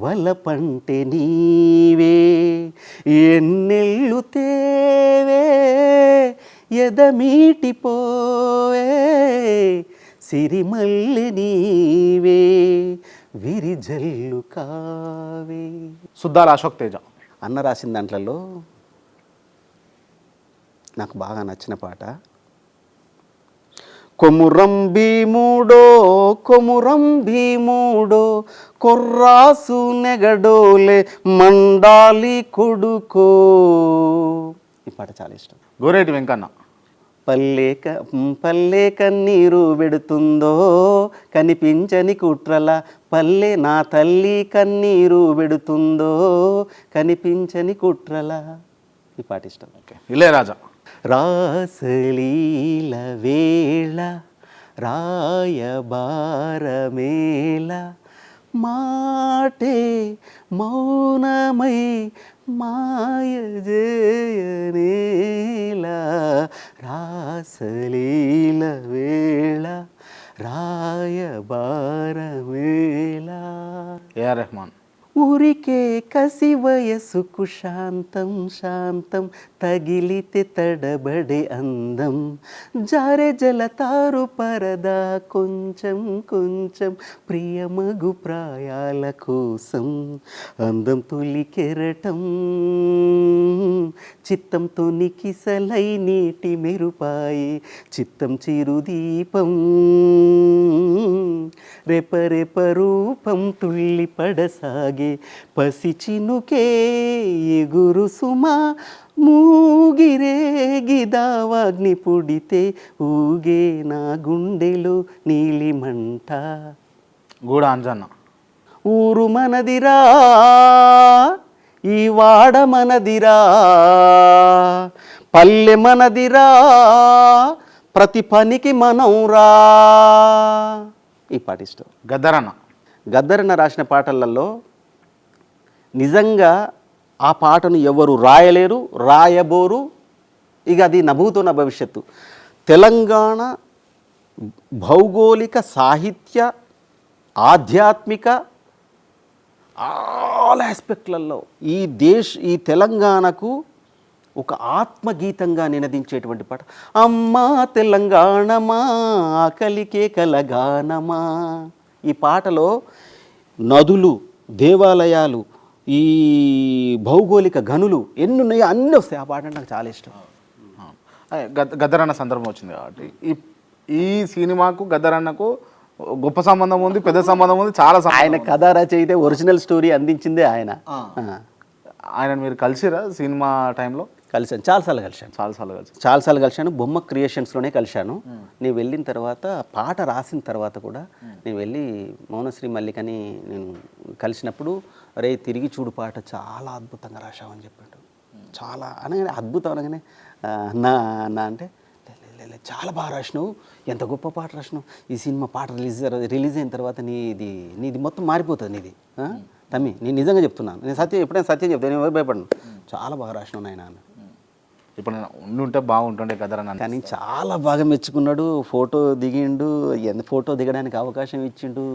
వలపంటె నీవే, ఎన్నెల్లు తేవే, ఎదమీటిపోవే, సిరిమల్లె నీవే విరిజల్లు కావే. సుద్దాల అశోక్ తేజ. అన్న రాసిన దాంట్లలో నాకు బాగా నచ్చిన పాట, కొమురం భీముడో కొర్రాసు నెగడోలే మండాలి కొడుకో. ఈ పాట చాలా ఇష్టం. గోరేటి వెంకన్న. పల్లె కన్నీరు పెడుతుందో కనిపించని కుట్రల, పల్లె నా తల్లి కన్నీరు పెడుతుందో కనిపించని కుట్రల. ఈ పాట ఇష్టం. ఇళయరాజా. రాసలీల వేళ రాయబారమేళ, మాటే మౌనమై మాయ జయనేలా, రాసలీల వేళ రాయబారమేళ. ఏఆర్ రెహమాన్. ఊరికే కసి వయసుకు శాంతం తగిలితే తడబడే అందం, జారె జలతారు పరదా కొంచెం ప్రియమగు ప్రాయాల కోసం, అందం తొలి కెరటం చిత్తంతో నికిసలై నీటి మెరుపాయి, చిత్తం చిరుదీపం రెపరెప రూపం తుళ్ళి పడసాగే, పసి చినుకే ఎగురు సుమా, మూగిరేగిదావాగ్ని పుడితే ఊగే నా గుండెలో నీలిమంట. గూడ అంజన్న. ఊరు మనదిరా ఈ వాడ మనదిరా, పల్లె మనదిరా ప్రతి పనికి మనం రా. ఈ పాట ఇష్టం. గద్దరన్న రాసిన పాటలలో నిజంగా ఆ పాటను ఎవరు రాయలేరు, రాయబోరు. ఇక అది నభూతో నా భవిష్యత్తు. తెలంగాణ భౌగోళిక, సాహిత్య, ఆధ్యాత్మిక ఆల్ ఆస్పెక్ట్లలో ఈ తెలంగాణకు ఒక ఆత్మగీతంగా నినదించేటువంటి పాట. అమ్మా తెలంగాణమా ఆకలికే కలగానమా. ఈ పాటలో నదులు, దేవాలయాలు, ఈ భౌగోళిక గనులు ఎన్ని ఉన్నాయో అన్నీ వస్తాయి. ఆ పాట అంటే నాకు చాలా ఇష్టం. గద్దరన్న సందర్భం వచ్చింది కాబట్టి ఈ సినిమాకు గద్దరన్నకు గొప్ప సంబంధం ఉంది, పెద్ద సంబంధం ఉంది, చాలా ఆయన కథ రచయితే ఒరిజినల్ స్టోరీ అందించిందే ఆయన. ఆయన మీరు కలిసిరా సినిమా టైంలో? కలిసాను, చాలాసార్లు కలిశాను. చాలాసార్లు కలిశాను. బొమ్మ క్రియేషన్స్లోనే కలిశాను. నేను వెళ్ళిన తర్వాత పాట రాసిన తర్వాత కూడా నేను వెళ్ళి మౌనశ్రీ మల్లికని నేను కలిసినప్పుడు, అరే తిరిగి చూడు పాట చాలా అద్భుతంగా రాశామని చెప్పాడు. చాలా అనగానే అద్భుతం అనగానే నా నా అంటే చాలా బాగా రాసినావు, ఎంత గొప్ప పాట రాసినావు, ఈ సినిమా పాట రిలీజ్ అయిన తర్వాత నీది మొత్తం మారిపోతుంది నీది తమ్మి, నేను నిజంగా చెప్తున్నాను, నేను ఎప్పుడైనా సత్యం చెప్తాను, నేను ఎవరు భయపడను, చాలా బాగా రాసినావు నాయన అన్న. ఇప్పుడు ఉండుంటే బాగుంటుండే కదరా. కానీ చాలా బాగా మెచ్చుకున్నాడు, ఫోటో దిగిండు, ఫోటో దిగడానికి అవకాశం ఇచ్చిండు.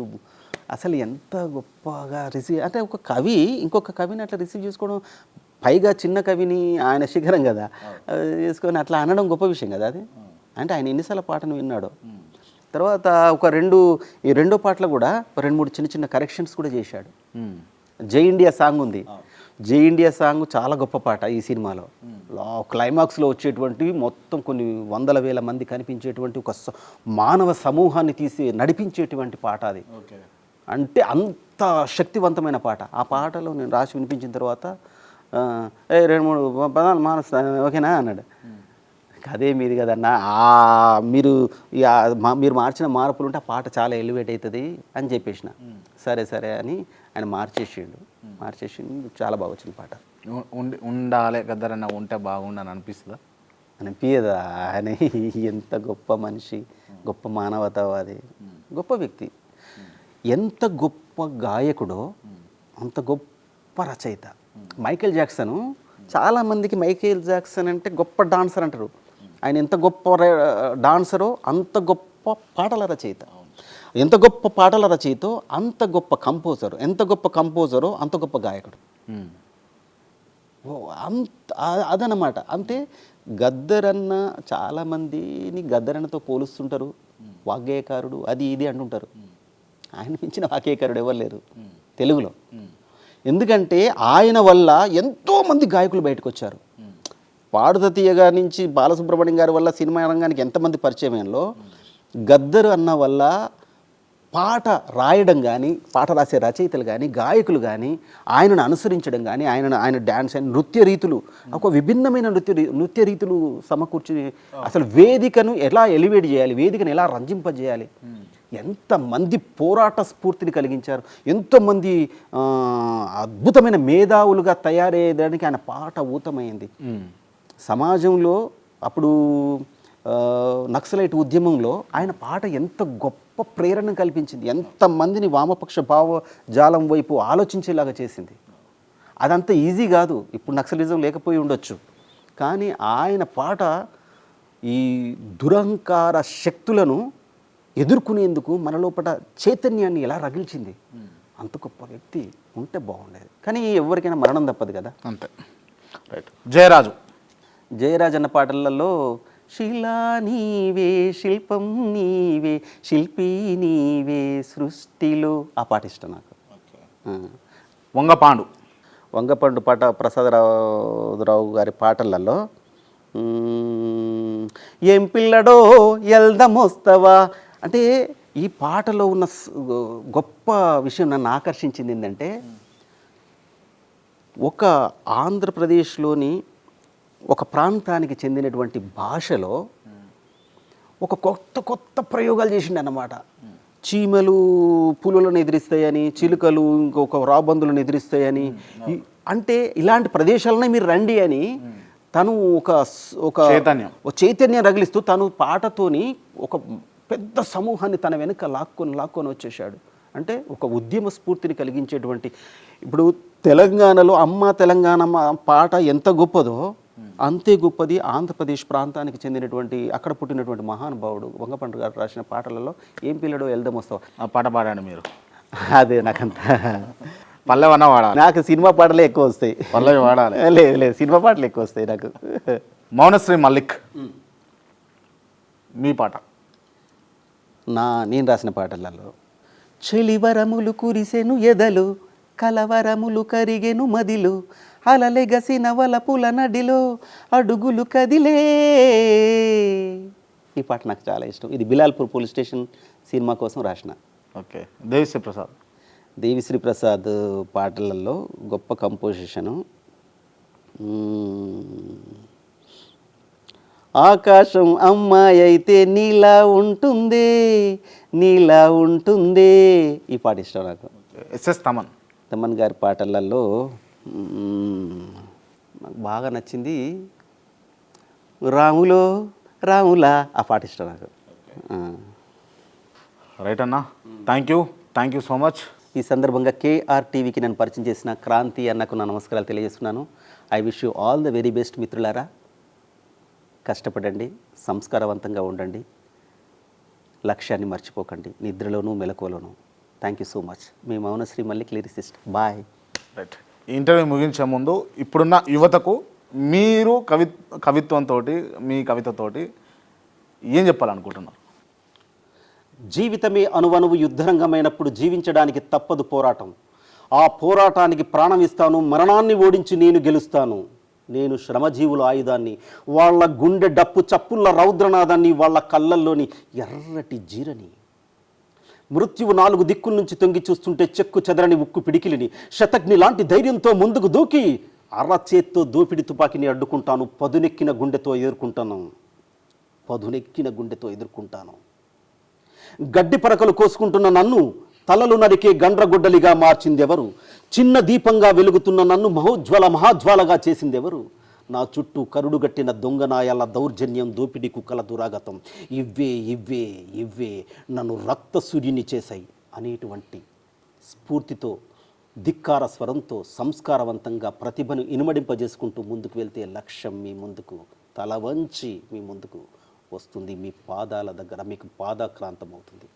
అసలు ఎంత గొప్పగా రిసీవ్, అంటే ఒక కవి ఇంకొక కవిని అట్లా రిసీవ్ చేసుకోవడం, పైగా చిన్న కవిని ఆయన శిఖరం కదా చేసుకొని అట్లా అనడం గొప్ప విషయం కదా అది. అంటే ఆయన ఎన్నిసార్లు పాటను విన్నాడు. తర్వాత ఈ రెండో పాటలో కూడా 2-3 చిన్న చిన్న కరెక్షన్స్ కూడా చేశాడు. జై ఇండియా సాంగ్ ఉంది, జై ఇండియా సాంగ్ చాలా గొప్ప పాట ఈ సినిమాలో. క్లైమాక్స్లో వచ్చేటువంటి మొత్తం కొన్ని 100,000 మంది కనిపించేటువంటి ఒక మానవ సమూహాన్ని తీసి నడిపించేటువంటి పాట అది. అంటే అంత శక్తివంతమైన పాట. ఆ పాటలో నేను రాసి వినిపించిన తర్వాత 2-3 పదాలు మారుస్తా ఓకేనా అన్నాడు. అదే మీది కదన్నా, మీరు మార్చిన మార్పులు ఉంటే ఆ పాట చాలా ఎలివేట్ అవుతుంది అని చెప్పేసిన. సరే అని ఆయన మార్చేసిండు. చాలా బాగా వచ్చింది పాట. ఉండాలి కదరన్న, ఉంటే బాగుండని అనిపిస్తుందా? అనిపించదా? ఆయన ఎంత గొప్ప మనిషి, గొప్ప మానవతావాది, గొప్ప వ్యక్తి. ఎంత గొప్ప గాయకుడో అంత గొప్ప రచయిత. మైకేల్ జాక్సన్, చాలామందికి మైకేల్ జాక్సన్ అంటే గొప్ప డాన్సర్ అంటారు. ఆయన ఎంత గొప్ప డాన్సరో అంత గొప్ప పాటల రచయిత. ఎంత గొప్ప పాటల రచయితో అంత గొప్ప కంపోజరు, ఎంత గొప్ప కంపోజరో అంత గొప్ప గాయకుడు. అదనమాట. అంటే గద్దరన్న, చాలామందిని గద్దరన్నతో పోలుస్తుంటారు, వాగ్గేయకారుడు అది ఇది అంటుంటారు. ఆయన మించిన వాగ్గేయకారుడు ఎవరు లేరు తెలుగులో. ఎందుకంటే ఆయన వల్ల ఎంతోమంది గాయకులు బయటకు వచ్చారు. పాడుత తీయగా నుంచి బాలసుబ్రహ్మణ్యం గారి వల్ల సినిమా రంగానికి ఎంతమంది పరిచయంలో, గద్దరు అన్న వల్ల పాట రాయడం కానీ, పాట రాసే రచయితలు కానీ, గాయకులు కానీ ఆయనను అనుసరించడం కానీ, ఆయన డ్యాన్స్ అండ్ నృత్య రీతులు, ఒక విభిన్నమైన నృత్య రీతులు సమకూర్చి అసలు వేదికను ఎలా ఎలివేట్ చేయాలి, వేదికను ఎలా రంజింపజేయాలి, ఎంతమంది పోరాట స్ఫూర్తిని కలిగించారు, ఎంతోమంది అద్భుతమైన మేధావులుగా తయారయ్యేదానికి ఆయన పాట ఊతమైంది. సమాజంలో అప్పుడు నక్సలైట్ ఉద్యమంలో ఆయన పాట ఎంత గొప్ప ప్రేరణ కల్పించింది, ఎంతమందిని వామపక్ష భావజాలం వైపు ఆలోచించేలాగా చేసింది. అదంతా ఈజీ కాదు, ఇప్పుడు నక్సలిజం లేకపోయి ఉండొచ్చు, కానీ ఆయన పాట ఈ దురహంకార శక్తులను ఎదుర్కొనేందుకు మన లోపల చైతన్యాన్ని ఎలా రగిల్చింది. అంత గొప్ప వ్యక్తి ఉంటే బాగుండేది, కానీ ఎవరికైనా మరణం తప్పదు కదా. అంతే. రైట్. జయరాజ్ అన్న పాటలలో శిలా నీవే, శిల్పం నీవే, శిల్పి నీవే సృష్టిలో, ఆ పాట ఇష్టం నాకు. వంగపండు పాట ప్రసాదరావు గారి పాటలలో ఏం పిల్లడో ఎల్దమొస్తవా అంటే, ఈ పాటలో ఉన్న గొప్ప విషయం నన్ను ఆకర్షించింది ఏంటంటే, ఒక ఆంధ్రప్రదేశ్లోని ఒక ప్రాంతానికి చెందినటువంటి భాషలో ఒక కొత్త ప్రయోగాలు చేసిండు అన్నమాట. చీమలు పులులను ఎదిరిస్తాయని, చిలుకలు ఇంకొక రాబందులను ఎదిరిస్తాయని, అంటే ఇలాంటి ప్రదేశాలనే మీరు రండి అని తను ఒక చైతన్యం రగిలిస్తూ తను పాటతోని ఒక పెద్ద సమూహాన్ని తన వెనుక లాక్కొని వచ్చేసాడు. అంటే ఒక ఉద్యమ స్ఫూర్తిని కలిగించేటువంటి, ఇప్పుడు తెలంగాణలో అమ్మ తెలంగాణ పాట ఎంత గొప్పదో అంతే గొప్పది ఆంధ్రప్రదేశ్ ప్రాంతానికి చెందినటువంటి, అక్కడ పుట్టినటువంటి మహానుభావుడు వంగపండు గారు రాసిన పాటలలో ఏం పిల్లడో ఎల్దమొస్తావా ఆ పాట పాడండి మీరు. అదే నాకంత పల్లెవన్నా వాడాలి, నాకు సినిమా పాటలే ఎక్కువ వస్తాయి. పల్లవి వాడాలి. లేదు సినిమా పాటలు ఎక్కువ వస్తాయి నాకు. మౌనశ్రీ మల్లిక్, మీ పాట. నేను రాసిన పాటలలో చెలివరములు కురిసెను ఎదలు, కలవరములు కరిగెను మదిలు, అలలెగసిన వలపుల నడిలో అడుగులు కదిలే, ఈ పాట నాకు చాలా ఇష్టం. ఇది బిలాల్పూర్ పోలీస్ స్టేషన్ సినిమా కోసం రాసిన. ఓకే. దేవిశ్రీ ప్రసాద్. దేవిశ్రీ ప్రసాద్ పాటలలో గొప్ప కంపోజిషను. ఆకాశం అమ్మాయి అయితే నీలా ఉంటుందే, నీలా ఉంటుందే, ఈ పాట ఇష్టం నాకు. ఎస్ఎస్ తమన్. తమన్ గారి పాటలలో నాకు బాగా నచ్చింది రాములో రాములా, ఆ పాట ఇష్టం నాకు. రైట్ అన్న, థ్యాంక్ యూ సో మచ్. ఈ సందర్భంగా కేఆర్ టీవీకి నన్ను పరిచయం చేసిన క్రాంతి అన్నకు నా నమస్కారాలు తెలియజేస్తున్నాను. I wish you all the very best మిత్రులారా. కష్టపడండి, సంస్కారవంతంగా ఉండండి, లక్ష్యాన్ని మర్చిపోకండి, నిద్రలోనూ మెలకువలోనూ. Thank you so much. మీ Mounasri Mallik lyricist. Bye. Right. ఈ ఇంటర్వ్యూ ముగించే ముందు ఇప్పుడున్న యువతకు మీరు కవిత్వంతో, మీ కవితతోటి ఏం చెప్పాలనుకుంటున్నారు? జీవితమే అణువణువు యుద్ధరంగమైనప్పుడు జీవించడానికి తప్పదు పోరాటం. ఆ పోరాటానికి ప్రాణం ఇస్తాను, మరణాన్ని ఓడించి నేను గెలుస్తాను. నేను శ్రమజీవుల ఆయుధాన్ని, వాళ్ళ గుండె డప్పు చప్పుళ్ళ రౌద్రనాదాన్ని, వాళ్ళ కళ్ళల్లోని ఎర్రటి జీరని. మృత్యువు 4 దిక్కుల నుంచి తొంగి చూస్తుంటే చెక్కు చెదరని ఉక్కు పిడికిలిని, శతగ్ని లాంటి ధైర్యంతో ముందుకు దూకి అరచేత్తో దోపిడి తుపాకిని అడ్డుకుంటాను. పదునెక్కిన గుండెతో ఎదుర్కొంటాను. గడ్డి పరకలు కోసుకుంటున్న నన్ను తలలు నరికే గండ్రగొడ్డలిగా మార్చిందెవరు? చిన్న దీపంగా వెలుగుతున్న నన్ను మహాజ్వాలగా చేసిందెవరు? నా చుట్టూ కరుడుగట్టిన దొంగనాయాల దౌర్జన్యం, దోపిడీ కుక్కల దురాగతం, ఇవ్వే నన్ను రక్తసూర్యుని చేశాయి అనేటువంటి స్ఫూర్తితో, ధిక్కార స్వరంతో, సంస్కారవంతంగా ప్రతిభను ఇనుమడింపజేసుకుంటూ ముందుకు వెళ్తే లక్ష్యం మీ ముందుకు తల వంచి మీ ముందుకు వస్తుంది. మీ పాదాల దగ్గర మీకు పాదాక్రాంతం అవుతుంది.